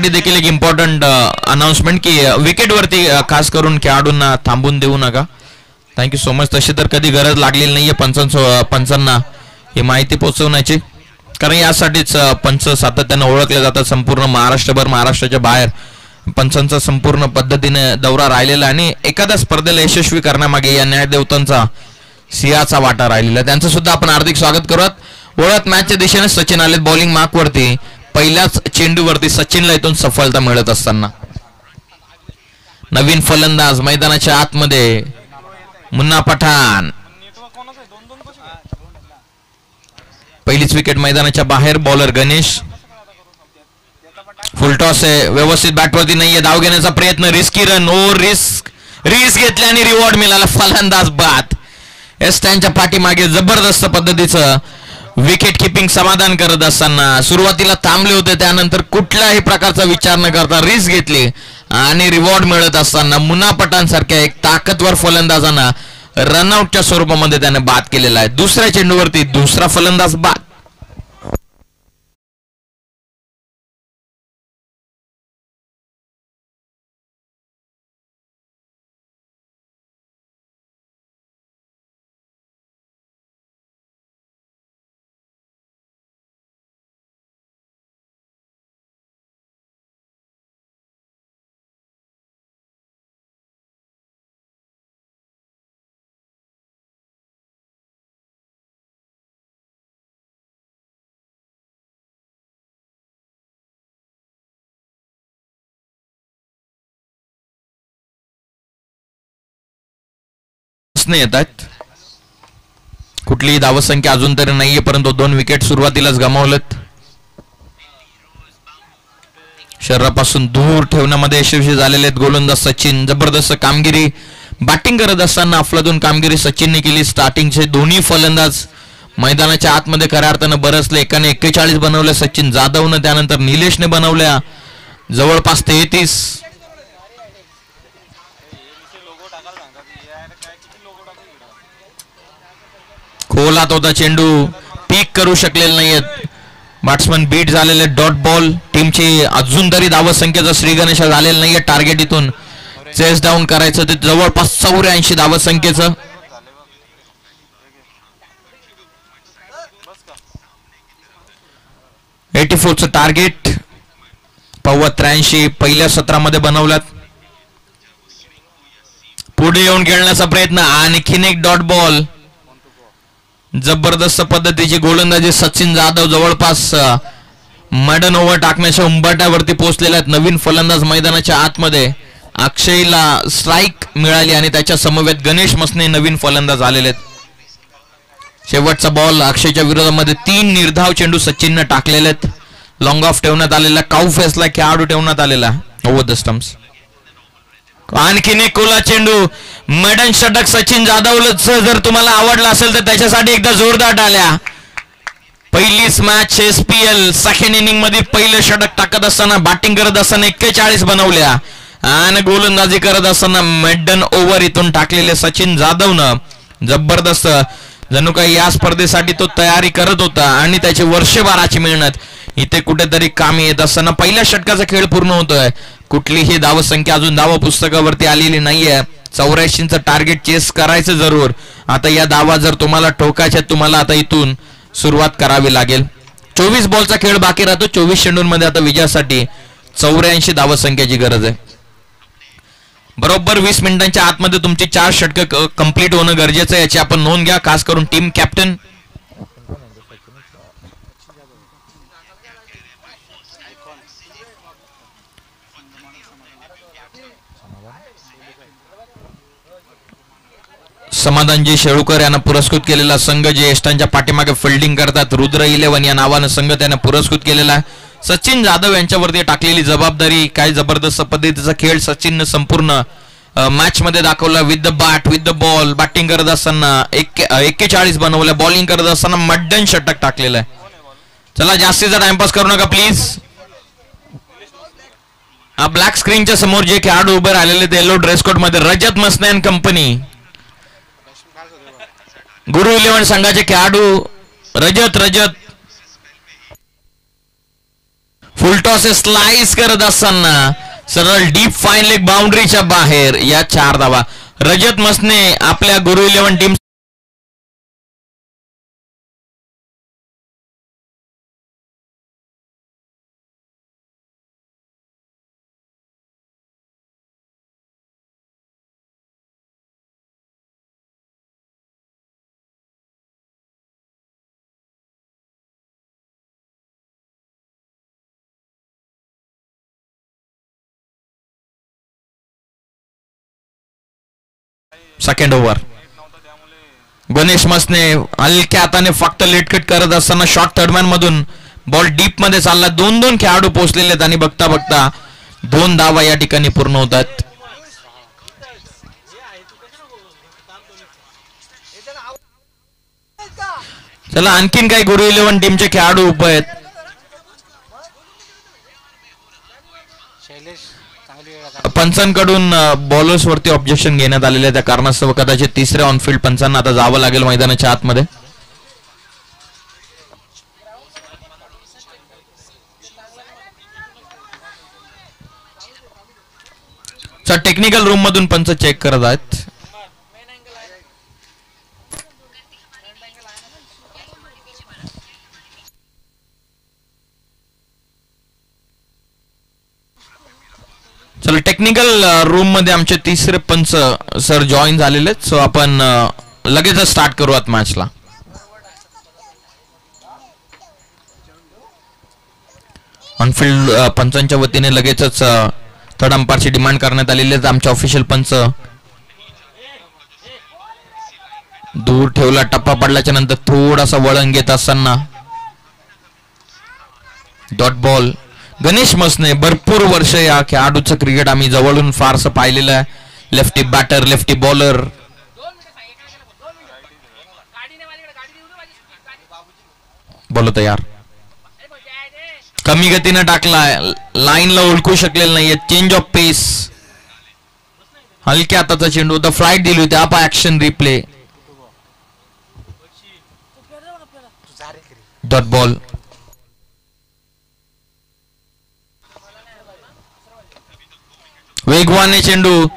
देखील एक इम्पॉर्टंट अनाउन्समेंट की विकेट वरती खास करून खेळाडूंना थांबून देऊ नका. Thank you so much. तशी तर कधी गरज लागलेली नाहीये पंचांना ही माहिती पोहोचवण्याची, कारण यासाठीच पंच सातत्याने ओळखले जातात संपूर्ण महाराष्ट्रभर. महाराष्ट्राच्या बाहेर पंचांचा संपूर्ण पद्धतीने दौरा राहिलेला आणि एखाद्या स्पर्धेला यशस्वी करण्यामागे या न्यायदेवतांचा सिंहाचा वाटा राहिलेला, त्यांचं सुद्धा आपण हार्दिक स्वागत करूयात. ओळख मॅचच्या दिशेने सचिन आलेत बॉलिंग मार्क वरती. पहिल्याच चेंडूवरती सचिनला इथून सफलता मिळत असताना नवीन फलंदाज मैदानाच्या आतमध्ये मुन्ना पठाण. पहिलीच विकेट मैदानाच्या बाहेर. बॉलर गणेश. फुल टॉस आहे, व्यवस्थित बॅटवरती नाहीये. धाव घेण्याचा प्रयत्न, रिस्की रन. रिस्क घेतली आणि रिवॉर्ड मिळाला. फलंदाज बाद. त्यांच्या पाठीमागे जबरदस्त पद्धतीचं विकेट किपिंग समाधान करत असताना सुरुवातीला थांबले होते, त्यानंतर कुठल्याही प्रकारचा विचार न करता रिस्क घेतली आणि रिवॉर्ड मिळत असताना मुन्ना पठाण सारख्या एक ताकदवर फलंदाजांना रनआउटच्या स्वरूपामध्ये त्याने बाद केलेला आहे. दुसऱ्या चेंडूवरती दुसरा फलंदाज बाद. येत आहेत. कुठलीही धावसंख्या अजून तरी नाहीये, परंतु 2 विकेट सुरुवातीलाच गमावलेत. शरीरापासून दूर ठेवण्यामध्ये यशस्वी झालेले आहेत गोलंदाज सचिन. जबरदस्त कामगिरी बॅटिंग करत असताना अफलातून कामगिरी सचिनने केली. स्टार्टिंगचे दोन्ही फलंदाज मैदानाच्या आतमध्ये खऱ्या अर्थानं बरसले. एकाने 41 बनवले सचिन जाधवनं, त्यानंतर निलेशने बनवल्या जवळपास 33. खोलात होता चेंडू, पीक करू शकलेले नाहीयेत. बॅट्समन बीट झालेले. Dot ball. टीमची अजून तरी धावसंख्येचा श्री गणेश झालेला नाहीये. टार्गेट इथून चेस डाऊन करायचं ते जवळपास 84 धावसंख्येचं. 84चं टार्गेट. 83 पहिल्या सत्रामध्ये बनवल्यात. पुढे येऊन खेळण्याचा प्रयत्न. आणखीन एक डॉट बॉल. जबरदस्त पद्धतीची गोलंदाजी सचिन जाधव जवळपास मॅडन ओव्हर टाकण्याच्या उंबरठ्यावरती पोहोचलेल्या आहेत. नवीन फलंदाज मैदानाच्या आतमध्ये. अक्षयला स्ट्राईक मिळाली आणि त्याच्या समवेत गणेश मसने नवीन फलंदाज आलेले आहेत. शेवटचा बॉल अक्षयच्या विरोधामध्ये 3 निर्धाव चेंडू सचिनने टाकलेले आहेत. लॉंग ऑफ ठेवण्यात आलेला. काऊ फेसला खेळाडू ठेवण्यात आलेला ओव्हर द स्टंप्स. आणखीन एक कोला चेंडू. मेडन षटक सचिन जाधवच जर तुम्हाला आवडला असेल तर त्याच्यासाठी एकदा जोरदार टाळ्या. पहिलीच मॅच SPL सेकंड इनिंग मध्ये पहिलं षटक टाकत असताना बॅटिंग करत असताना 41 बनवल्या आणि गोलंदाजी करत असताना मेडन ओव्हर इथून टाकलेले सचिन जाधवनं जबरदस्त. जणू काही या स्पर्धेसाठी तो तयारी करत होता आणि त्याची वर्षभराची मेहनत इथे कुठेतरी कामी येत असताना पहिल्या षटकाचा खेळ पूर्ण होतोय. कुठलीही धावसंख्या अजून धाव पुस्तकावरती आलेली नाहीये. 84चं टार्गेट चेस करायचं जरूर. आता या धावा जर तुम्हाला ठोकायच्या तुम्हाला आता इथून सुरुवात करावी लागेल. 24 बॉलचा खेळ बाकी राहतो. 24 चेंडूंमध्ये आता विजयासाठी 84 धावसंख्येची गरज आहे. बरोबर 20 मिनिटांच्या आतमध्ये तुमची 4 षटकं कंप्लीट होणं गरजेचं आहे. याची आपण नोंद घ्या. खास करून टीम कॅप्टन. समाधानजी शेळुकर यांना पुरस्कृत केलेला संघ ज्येष्ठांच्या पाठीमागे फिल्डिंग करतात. रुद्र 11 या नावानं संघ त्यांना पुरस्कृत केलेला आहे. सचिन जाधव यांच्यावरती टाकलेली जबाबदारी. काय जबरदस्त पद्धतीचा खेळ सचिननं संपूर्ण मॅच मध्ये दाखवला. With the bat with the ball. Batting करत असताना 41 बनवल्या. बॉलिंग करत असताना मड्डन षटक टाकलेलं आहे. चला जास्तीचा टाइमपास करू नका प्लीज. ब्लॅक स्क्रीनच्या समोर जे खेळाडू उभे राहिलेले ते येलो ड्रेस कोड मध्ये रजत मसने अँड कंपनी. गुरु 11 संघाचे खेळाडू रजत फुलटॉस स्लाइस करत असताना सरळ डीप फाईन लेग बाउंड्रीच्या बाहेर. या 4 धावा. रजत मसने आपल्या Guru 11 team second over. Ganesh Masne हलक्या हाताने फक्त लेटकट करत असताना शॉर्ट थर्डमॅन मधून बॉल डीप मध्ये चालला. 2 खेळाडू पोहोचलेले आहेत आणि बघता बघता 2 धावा या ठिकाणी पूर्ण होतात. चला आणखीन काही गुरु 11 टीमचे खेळाडू उभे आहेत. पंचांकडून बॉलर्स वरती ऑब्जेक्शन घेण्यात आलेले आहे. त्या कारणास्तव कदाचित तिसऱ्या ऑनफिल्ड पंचांना आता जावं लागेल मैदानाच्या आतमध्ये. टेक्निकल रूम मधून पंच चेक करत आहेत. चला टेक्निकल रूम मध्ये आमचे तिसरे पंच सर जॉईन झालेले आहेत. सो आपण लगेचच स्टार्ट करूयात मॅचला. ऑनफिल्ड पंचांच्या वतीने लगेचच थर्ड अंपायरची डिमांड करण्यात आलेली आहे. आमचे ऑफिशियल पंच दूर ठेवला. टप्पा पडल्याच्या नंतर थोडासा वळण घेत असताना डॉट बॉल. गणेश मसने भरपूर वर्ष या खेळाडूचं क्रिकेट आम्ही जवळून फारसं पाहिलेलं आहे. Lefty batter lefty bowler. बोलो तयार. कमी गतीने टाकलाय. लाईनला ओळखू शकलेलं नाहीये. Change of pace. हलक्या हाताचा चेंडू होता. फ्लाईट दिली होती. आप ऍक्शन रिप्ले. Dot ball. वेगवाने चेंडू,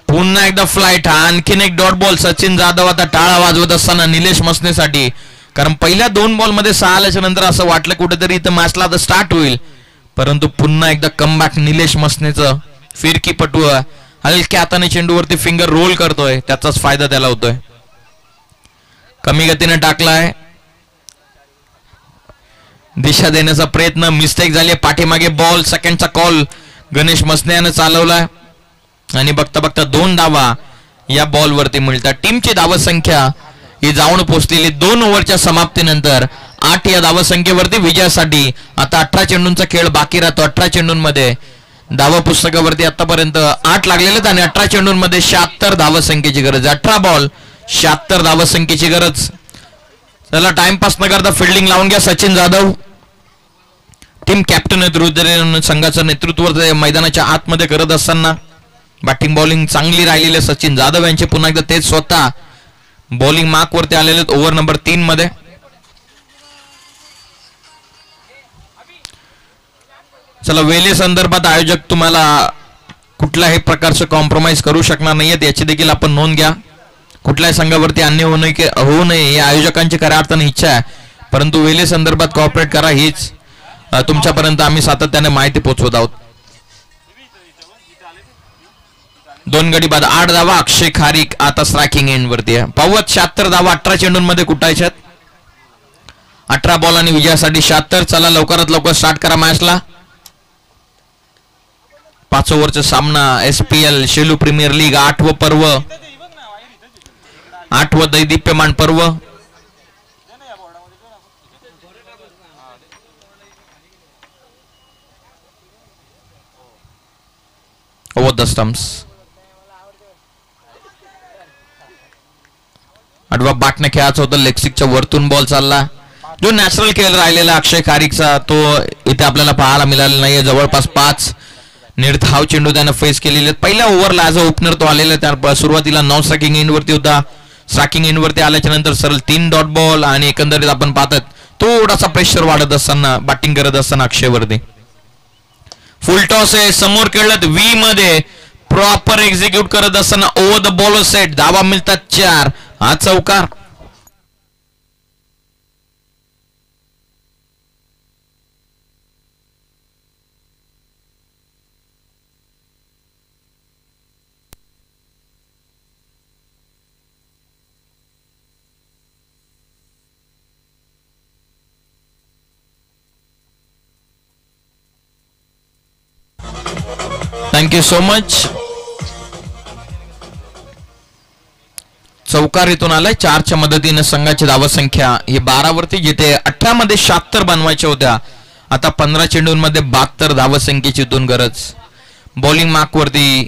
पुन्हा एकदा फ्लाईट, आणखीन एक डॉट बॉल. सचिन जाधव आता टाळा वाजवत असताना निलेश मसनेसाठी, कारण पहिल्या 2 बॉलमध्ये 6 आल्याच्या नंतर असं वाटलं कुठेतरी इथं मॅचला आता स्टार्ट होईल, परंतु पुन्हा एकदा कमबॅक निलेश मसनेचं. फिरकीपटू हलक्या हाताने चेंडूवरती फिंगर रोल करतोय, त्याचाच फायदा त्याला होतोय. कमी गतीने टाकलाय, दिशा देण्याचा प्रयत्न, मिस्टेक झाली. पाठीमागे बॉल, सेकंडचा कॉल गणेश मसने यानं चालवलाय आणि बघता बघता 2 धावा या बॉलवरती मिळतात. टीमची धावसंख्या ही जाऊन पोहोचलेली 2 ओव्हरच्या समाप्तीनंतर 8 या धावसंख्येवरती विजयासाठी. आता 18 चेंडूंचा खेळ बाकी राहतो. 18 चेंडूंमध्ये धावा पुस्तकावरती आतापर्यंत 8 लागलेले आहेत आणि 18 चेंडूंमध्ये 76 धावसंख्येची गरज. 18 बॉल 76 धावसंख्येची गरज. चला टाइमपास न करता फिल्डिंग लावून घ्या. सचिन जाधव टीम कॅप्टन आहेत, रुद्र संघाचं नेतृत्व मैदानाच्या आतमध्ये करत असताना बॅटिंग बॉलिंग चांगली राहिलेली आहे. सचिन जाधव यांचे पुन्हा एकदा तेच स्वतः बॉलिंग मार्क वरती आलेले आहेत ओव्हर नंबर 3 मध्ये. चला वेले संदर्भात आयोजक तुम्हाला कुठल्याही प्रकारचं कॉम्प्रोमाइज करू शकणार नाहीयेत, याची देखील आपण नोंद घ्या. कुठल्याही संघावरती अन्याय होऊ नये या आयोजकांची खऱ्या अर्थाने इच्छा आहे, परंतु वेले संदर्भात कॉर्पोरेट करा हीच तुमच्यापर्यंत आम्ही सातत्याने माहिती पोहोचवत आहोत. 2 गडी बाद 8 धावा. अक्षय खारीक आता स्ट्रायकिंग एंड वरती आहे. पावत 76 धावा 18 चेंडूंमध्ये कुटायच्यात. 18 बॉल आणि विजयासाठी 76. चला लवकरात लवकर स्टार्ट करा मॅचला. 5 ओव्हरचा सामना. SPL शेलू प्रीमियर लीग 8वं पर्व, 8वं दैदिप्यमान पर्व. Over the stumps. आडवा बाटने खेळायचं होतं, लेगसिकच्या वरतून बॉल चालला. जो नॅचरल खेळ राहिलेला अक्षय खारीकचा तो इथे आपल्याला पाहायला मिळाला नाहीये. जवळपास 5 निर्धाव चेंडू त्यानं फेस केलेले. पहिल्या ओव्हरला ॲज अ ओपनर तो आलेला. त्या सुरुवातीला नॉन स्ट्रायकिंग एंड वरती होता. स्ट्रायकिंग एंड वरती आल्याच्या नंतर सरळ 3 डॉट बॉल आणि एकंदरीत आपण पाहतात थोडासा प्रेशर वाढत असताना बॅटिंग करत असताना अक्षयवरती. फुल टॉस आहे, समोर खेळत व्ही मध्ये प्रॉपर एक्झिक्यूट करत असताना ओव्हर द बॉलर सेट. धावा मिळतात 4. हा चौकार. Thank you so much. चौकार इथून आलाय. 4च्या मदतीने संघाची धावसंख्या ही 12 वरती, जिथे 18 मध्ये 76 बनवायच्या होत्या. आता 15 चेंडूंमध्ये 72 धावसंख्येची इथून गरज. बॉलिंग मार्क वरती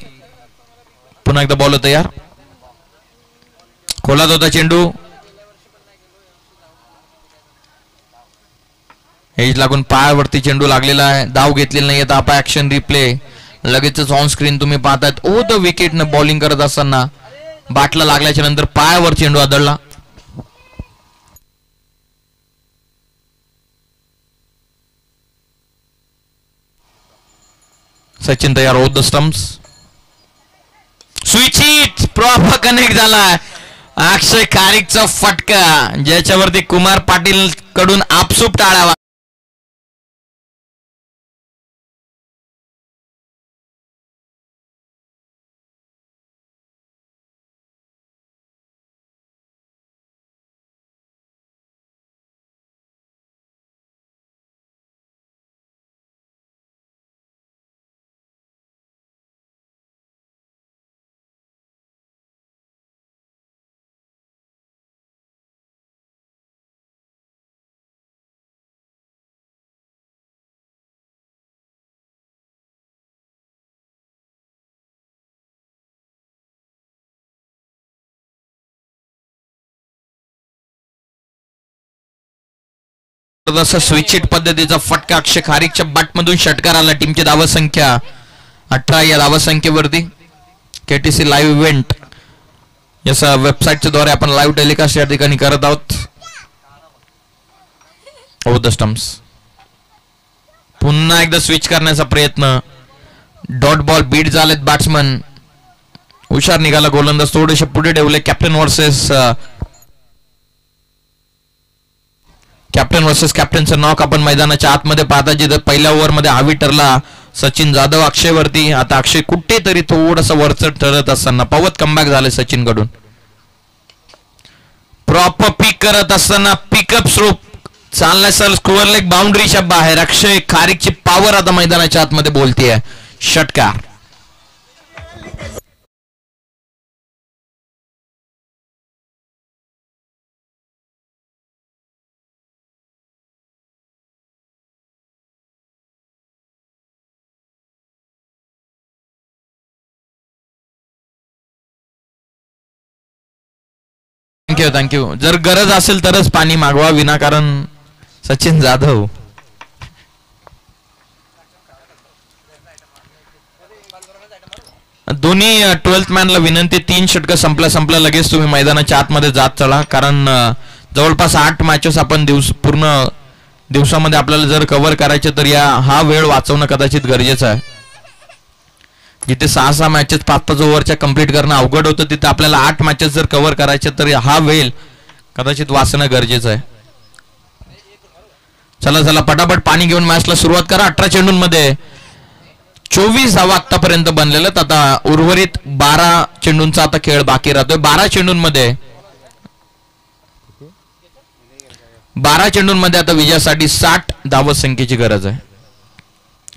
पुन्हा एकदा बॉल तयार. खोलात होता चेंडू, एज लागून पायावरती चेंडू लागलेला आहे. धाव घेतलेली नाही. आता आपण ऍक्शन रिप्ले लगेचच ऑन स्क्रीन तुम्ही पाहतायत. ओ द विकेट न बॉलिंग करत असताना बाटला लागल्याच्या नंतर पायावर चेंडू आदळला. सचिन तयार. Over the stumps. Switch hit proper connect झाला. अक्षय खारीकचा फटका ज्याच्यावरती कुमार पाटील कडून आपसूप टाळावा. स्विच हिट पद्धतीचा फटका अक्षय खारीकच्या बॅटमधून षटकार आला. टीमची धावसंख्या 18 या धावसंख्येवरती. KTC लाईव्ह इव्हेंट या वेबसाईटच्या द्वारे आपण लाईव्ह टेलिकास्ट या ठिकाणी करत आहोत. Over the stumps. पुन्हा एकदा स्विच करण्याचा प्रयत्न. डॉट बॉल बीट झालेत बॅट्समन. हुशार निघाला गोलंदाज, थोडेसे पुढे ठेवले. कॅप्टन वर्सेस कॅप्टनचं नॉक आपण मैदानाच्या आतमध्ये पाहता, जिथं पहिल्या ओव्हरमध्ये हावी ठरला सचिन जाधव अक्षयवरती. आता अक्षय कुठेतरी थोडंसं वरचढ ठरत असताना पवत कमबॅक झाले सचिन कडून. प्रॉपर पिक करत असताना पिकअप स्ट्रोक चाललाय सर स्क्वेअर लेग बाउंड्रीच्या बाहेर. अक्षय खारीकची पॉवर आता मैदानाच्या आतमध्ये बोलतीये. षटकार. थँक्यू. जर गरज असेल तरच पाणी मागवा, विनाकारण. सचिन जाधव. दोन्ही 12th मॅनला विनंती, 3 षटकं संपल्या लगेच तुम्ही मैदानाच्या आतमध्ये जात चला, कारण जवळपास 8 मॅचेस आपण पूर्ण दिवसामध्ये आपल्याला जर कव्हर करायचे तर हा वेळ वाचवणं कदाचित गरजेचं आहे. जिथे 6 मॅचेस 5 ओव्हरच्या कंप्लीट करणं अवघड होतं, तिथे आपल्याला 8 मॅचेस जर कव्हर करायचे तर हा वेळ कदाचित वाचणं गरजेचं आहे. चला पटापट पाणी घेऊन मॅचला सुरुवात करा. 18 चेंडूंमध्ये 24 धावा आतापर्यंत बनलेले. आता उर्वरित 12 चेंडूंचा आता खेळ बाकी राहतोय. 12 चेंडूंमध्ये आता विजयासाठी 60 धावसंख्येची गरज आहे.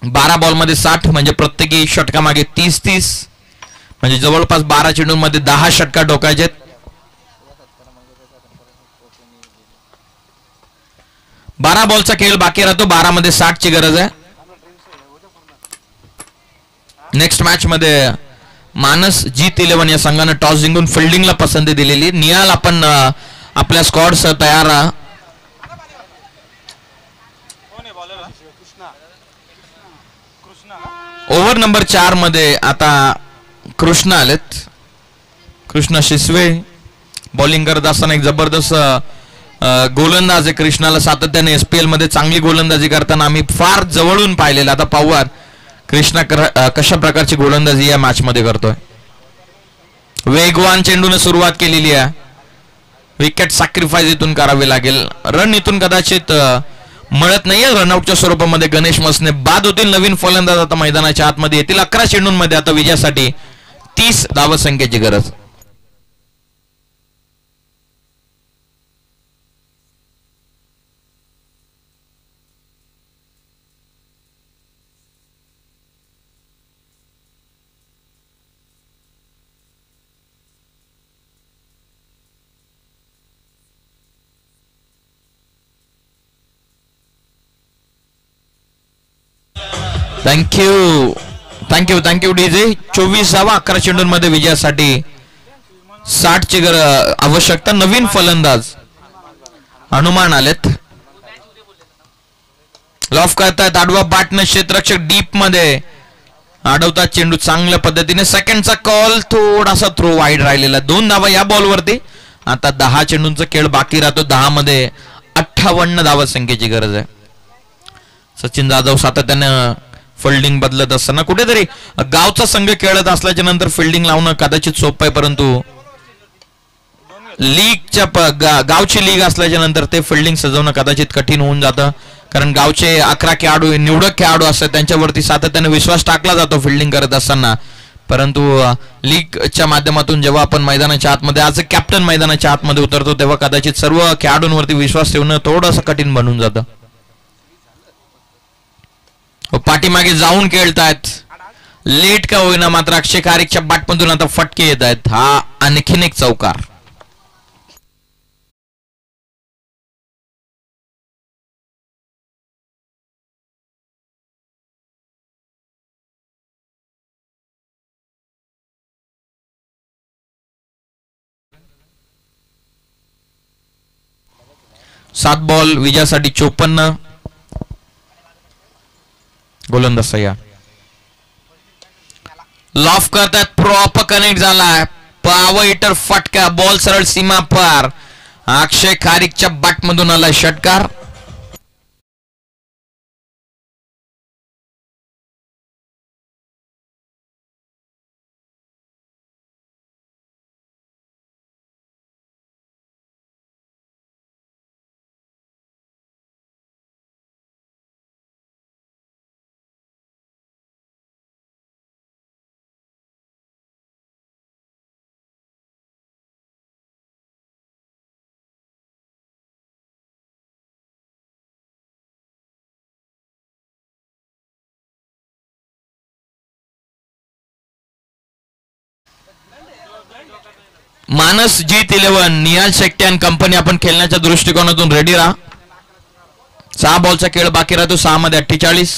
12 बॉलमध्ये 60 म्हणजे प्रत्येकी षटकामागे 30 म्हणजे जवळपास 12 चेंडूंमध्ये 10 षटका ठोकायचे. 12 बॉलचा खेळ बाकी राहतो. 12 मध्ये 60 ची गरज आहे. नेक्स्ट मॅच मध्ये मानस जीत 11 या संघाने टॉस जिंकून फिल्डिंगला पसंती दिलेली. निहाल आपण आपल्या स्क्वॉड सह तयार राहा. ओव्हर नंबर 4 मध्ये आता कृष्णा आलेत. कृष्णा शिसवे बॉलिंग करत असताना एक जबरदस्त गोलंदाज आहे. कृष्णाला सातत्याने SPL मध्ये चांगली गोलंदाजी करताना आम्ही फार जवळून पाहिलेलं. आता पाहूया कृष्णा कशा प्रकारची गोलंदाजी या मॅच मध्ये करतोय. वेगवान चेंडूने सुरुवात केलेली आहे. विकेट सॅक्रिफाईस इथून करावी लागेल. रन इथून कदाचित मिळत नाहीये. रनआउटच्या स्वरूपामध्ये गणेश मसने बाद होतील. नवीन फलंदाज आता मैदानाच्या आतमध्ये येतील. 11 चेंडूंमध्ये आता विजयासाठी 30 धावसंख्येची गरज. Thank you DJ. 24 धावा 11 चेंडूंमध्ये विजयासाठी 60 ची आवश्यकता. नवीन फलंदाज हनुमान आलेत. लॉफ करतायत. आडवा बाटनं क्षेत्ररक्षक डीप मध्ये अडवतात चेंडू चांगल्या पद्धतीने. सेकंडचा कॉल थोडासा थ्रो वाईड राहिलेला. 2 धावा या बॉलवरती. आता 10 चेंडूंचा खेळ बाकी राहतो. 10 मध्ये 58 धावा संख्येची गरज आहे. सचिन जाधव सातत्यानं फिल्डिंग बदलत असताना कुठेतरी गावचा संघ खेळत असल्याच्या नंतर फिल्डिंग लावणं कदाचित सोपं आहे, परंतु लीगच्या गावची लीग असल्याच्या नंतर ते फिल्डिंग सजवणं कदाचित कठीण होऊन जातं. कारण गावचे 11 खेळाडू निवडक खेळाडू असतात, त्यांच्यावरती सातत्याने विश्वास टाकला जातो फिल्डिंग करत असताना. परंतु लीगच्या माध्यमातून जेव्हा आपण मैदानाच्या आतमध्ये आज कॅप्टन मैदानाच्या आतमध्ये उतरतो तेव्हा कदाचित सर्व खेळाडूंवरती विश्वास ठेवणं थोडंसं कठीण बनून जातं. पाठीमागे जाऊन खेळतायत. लेट का होईना मात्र अक्षय खारीकच्या बॅटमधून आता फटके येत आहेत. हा आणखीन एक चौकार. सात बॉल विजयासाठी 54. गोलंदाज सय्या लॉफ करतात. प्रॉपर कनेक्ट झालाय. पॉवर हिटर फटका. बॉल सरळ सीमा पार. अक्षय खारीकच्या बॅटमधून आलाय षटकार. मानस जीत 11 निहाल शेट्टी आणि कंपनी आपण खेळण्याच्या दृष्टिकोनातून रेडी राहा. 6 बॉलचा खेळ बाकी राहतो. 6 मध्ये 48.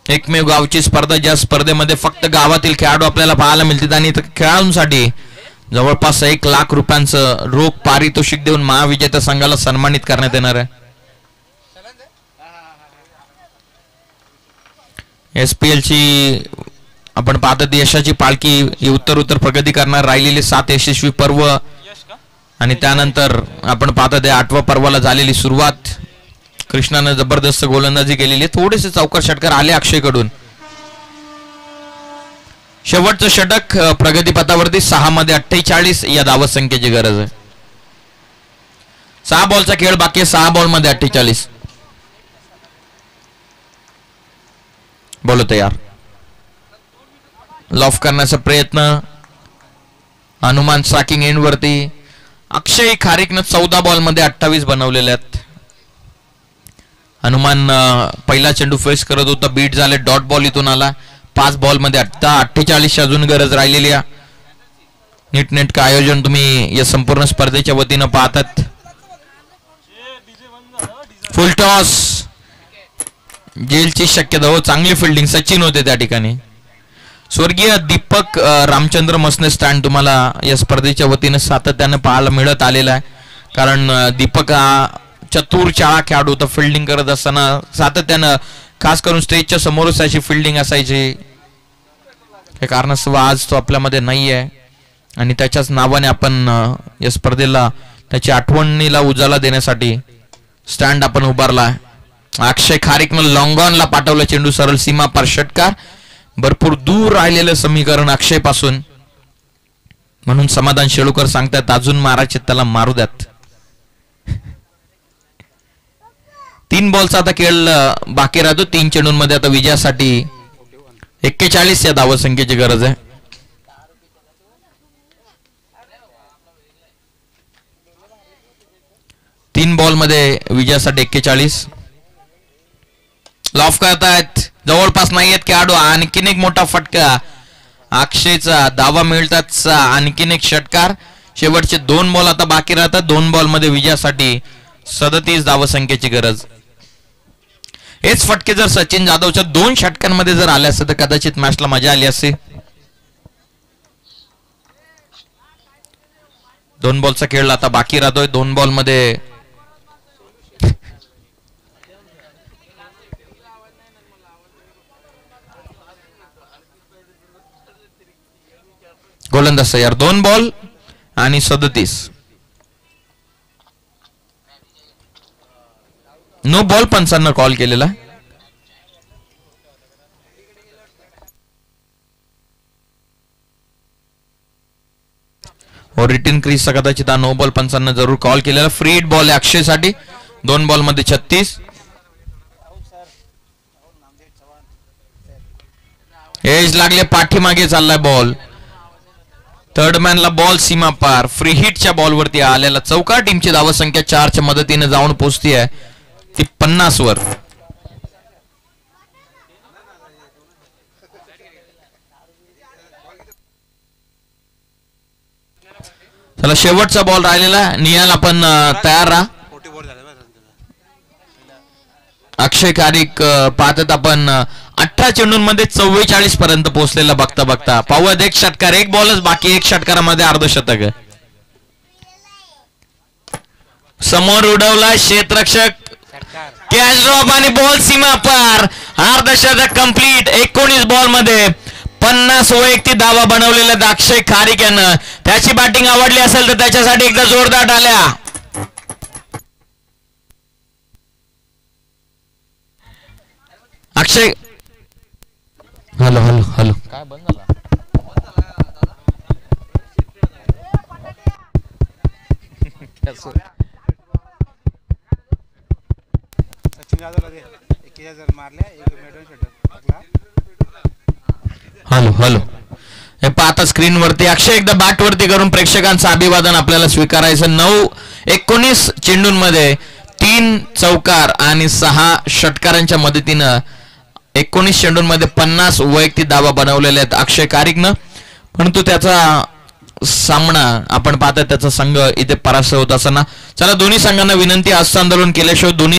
एकमेव गावची स्पर्धा, ज्या स्पर्धेमध्ये फक्त गावातील खेळाडू आपल्याला पाहायला मिळतील आणि खेळाडूंसाठी जवळपास 1 लाख रुपयांचं रोख पारितोषिक देऊन महाविजेत्या संघाला सन्मानित करण्यात येणार आहे. SPL ची आपण पाहतो यशाची पालखी ही उत्तर प्रगती करणार. राहिलेले 7 यशस्वी पर्व आणि त्यानंतर आपण पाहतो ते 8व्या पर्वाला झालेली सुरुवात. कृष्णानं जबरदस्त गोलंदाजी केलेली. थोडेसे चौकार षटकार आले अक्षयकडून. शेवटचं षटक प्रगतीपथावरती. 6 मध्ये 48 या धावसंख्येची गरज आहे. 6 बॉलचा खेळ बाकी आहे. 6 बॉल मध्ये 48. बोलो तयार. लॉफ करण्याचा प्रयत्न. हनुमान स्ट्रायकिंग एंड वरती. अक्षय खारीकनं 14 बॉल मध्ये 28 बनवलेले आहेत. हनुमान पहिला चेंडू फेस करत होता. बीट झाले. डॉट बॉल इथून आला. 5 बॉल मध्ये 48 अजून गरज राहिलेली आहे. नीटनेटकं आयोजन तुम्ही या संपूर्ण स्पर्धेच्या वतीनं पाहतात. फुल टॉस. जेलची शक्यता. हो, चांगली फिल्डिंग. सचिन होते त्या ठिकाणी. स्वर्गीय दीपक रामचंद्र मसने स्टँड तुम्हाला या स्पर्धेच्या वतीनं सातत्यानं पाहायला मिळत आलेला आहे. कारण दीपक हा चतुर चाळा खेळाडू होता. फिल्डिंग करत असताना सातत्यानं खास करून स्टेजच्या समोरच अशी फिल्डिंग असायची. हे कारणास्तव आज तो आपल्यामध्ये नाही आहे आणि त्याच्याच नावाने आपण या स्पर्धेला त्याची आठवणीला उजाला देण्यासाठी स्टँड आपण उभारला. अक्षय खारीकनं लॉंग ऑनला पाठवलं. चेंडू सरळ सीमा पार षटकार. भरपूर दूर राहिलेलं समीकरण अक्षय पासून. म्हणून समाधान शेळुकर सांगतात अजून मारायचे त्याला मारू द्यात. 3 बॉलचा आता खेळ बाकी राहतो. 3 चेंडूंमध्ये आता विजयासाठी 41 या धावसंख्येची गरज आहे. तीन बॉल मध्ये विजयासाठी 41. लॉफ करतायत. जवळपास नाहीयेत खेळाडू. आणखीन एक मोठा फटका. अक्षयचा धावा मिळतात. आणखीन एक षटकार. शेवटचे 2 बॉल आता बाकी राहतात. 2 बॉल मध्ये विजयासाठी 37 धावसंख्येची गरज. हेच फटके जर सचिन जाधवच्या 2 षटकांमध्ये जर आले असते तर कदाचित मॅचला मजा आली असती. 2 बॉलचा खेळ आता बाकी राहतोय. 2 बॉल मध्ये गोलंदाज तयार. 2 बॉल आणि 37. नो बॉल पंचांना कॉल केलेला. रिटर्न क्रीजचा कदाचित नो बॉल पंचांना जरूर कॉल केलेला. फ्री हिट बॉल आहे अक्षयसाठी. 2 बॉल मध्ये 36. एज लागले. पाठीमागे चाललाय बॉल. थर्ड मॅनला बॉल सीमा पार. फ्री हिटच्या बॉलवरती आलेला चौकार. टीमची धावसंख्या 4च्या मदतीने जाऊन पोहोचतीये ती 50 वर. चला शेवटचा बॉल राहिलेला. निहाल आपण तयार राहा. अक्षय खारीक पाहतात आपण 18 चेंडूंमध्ये 44 पर्यंत पोहोचलेला बघता बघता. पाहूयात. 1 षटकार. 1 बॉलच बाकी. 1 षटकारामध्ये अर्धशतक. समोर उडवला क्षेत्ररक्षक. कॅच ड्रॉप आणि बॉल सीमा पार. अर्धशतक कंप्लीट. 19 बॉल मध्ये 50 वैयक्तिक धावा बनवलेल्या अक्षय खारीक यानं. त्याची बॅटिंग आवडली असेल तर त्याच्यासाठी एकदा जोरदार टाळ्या. अक्षय. Hello hello hello. काय बंद झाला. Hello hello. हे पाहता स्क्रीन वरती अक्षय एकदा बॅट वरती करून प्रेक्षकांचं अभिवादन आपल्याला स्वीकारायचं. 19 चेंडूंमध्ये 3 चौकार आणि 6 षटकारांच्या मदतीनं 19 चेंडूंमध्ये 50 वैयक्तिक धावा बनवलेल्या आहेत अक्षय खारीकनं. परंतु त्याचा सामना आपण पाहतात त्याचा संघ इथे परास्त होत असताना. चला दोन्ही संघांना विनंती, हस्तांदोलन केल्याशिवाय दोन्ही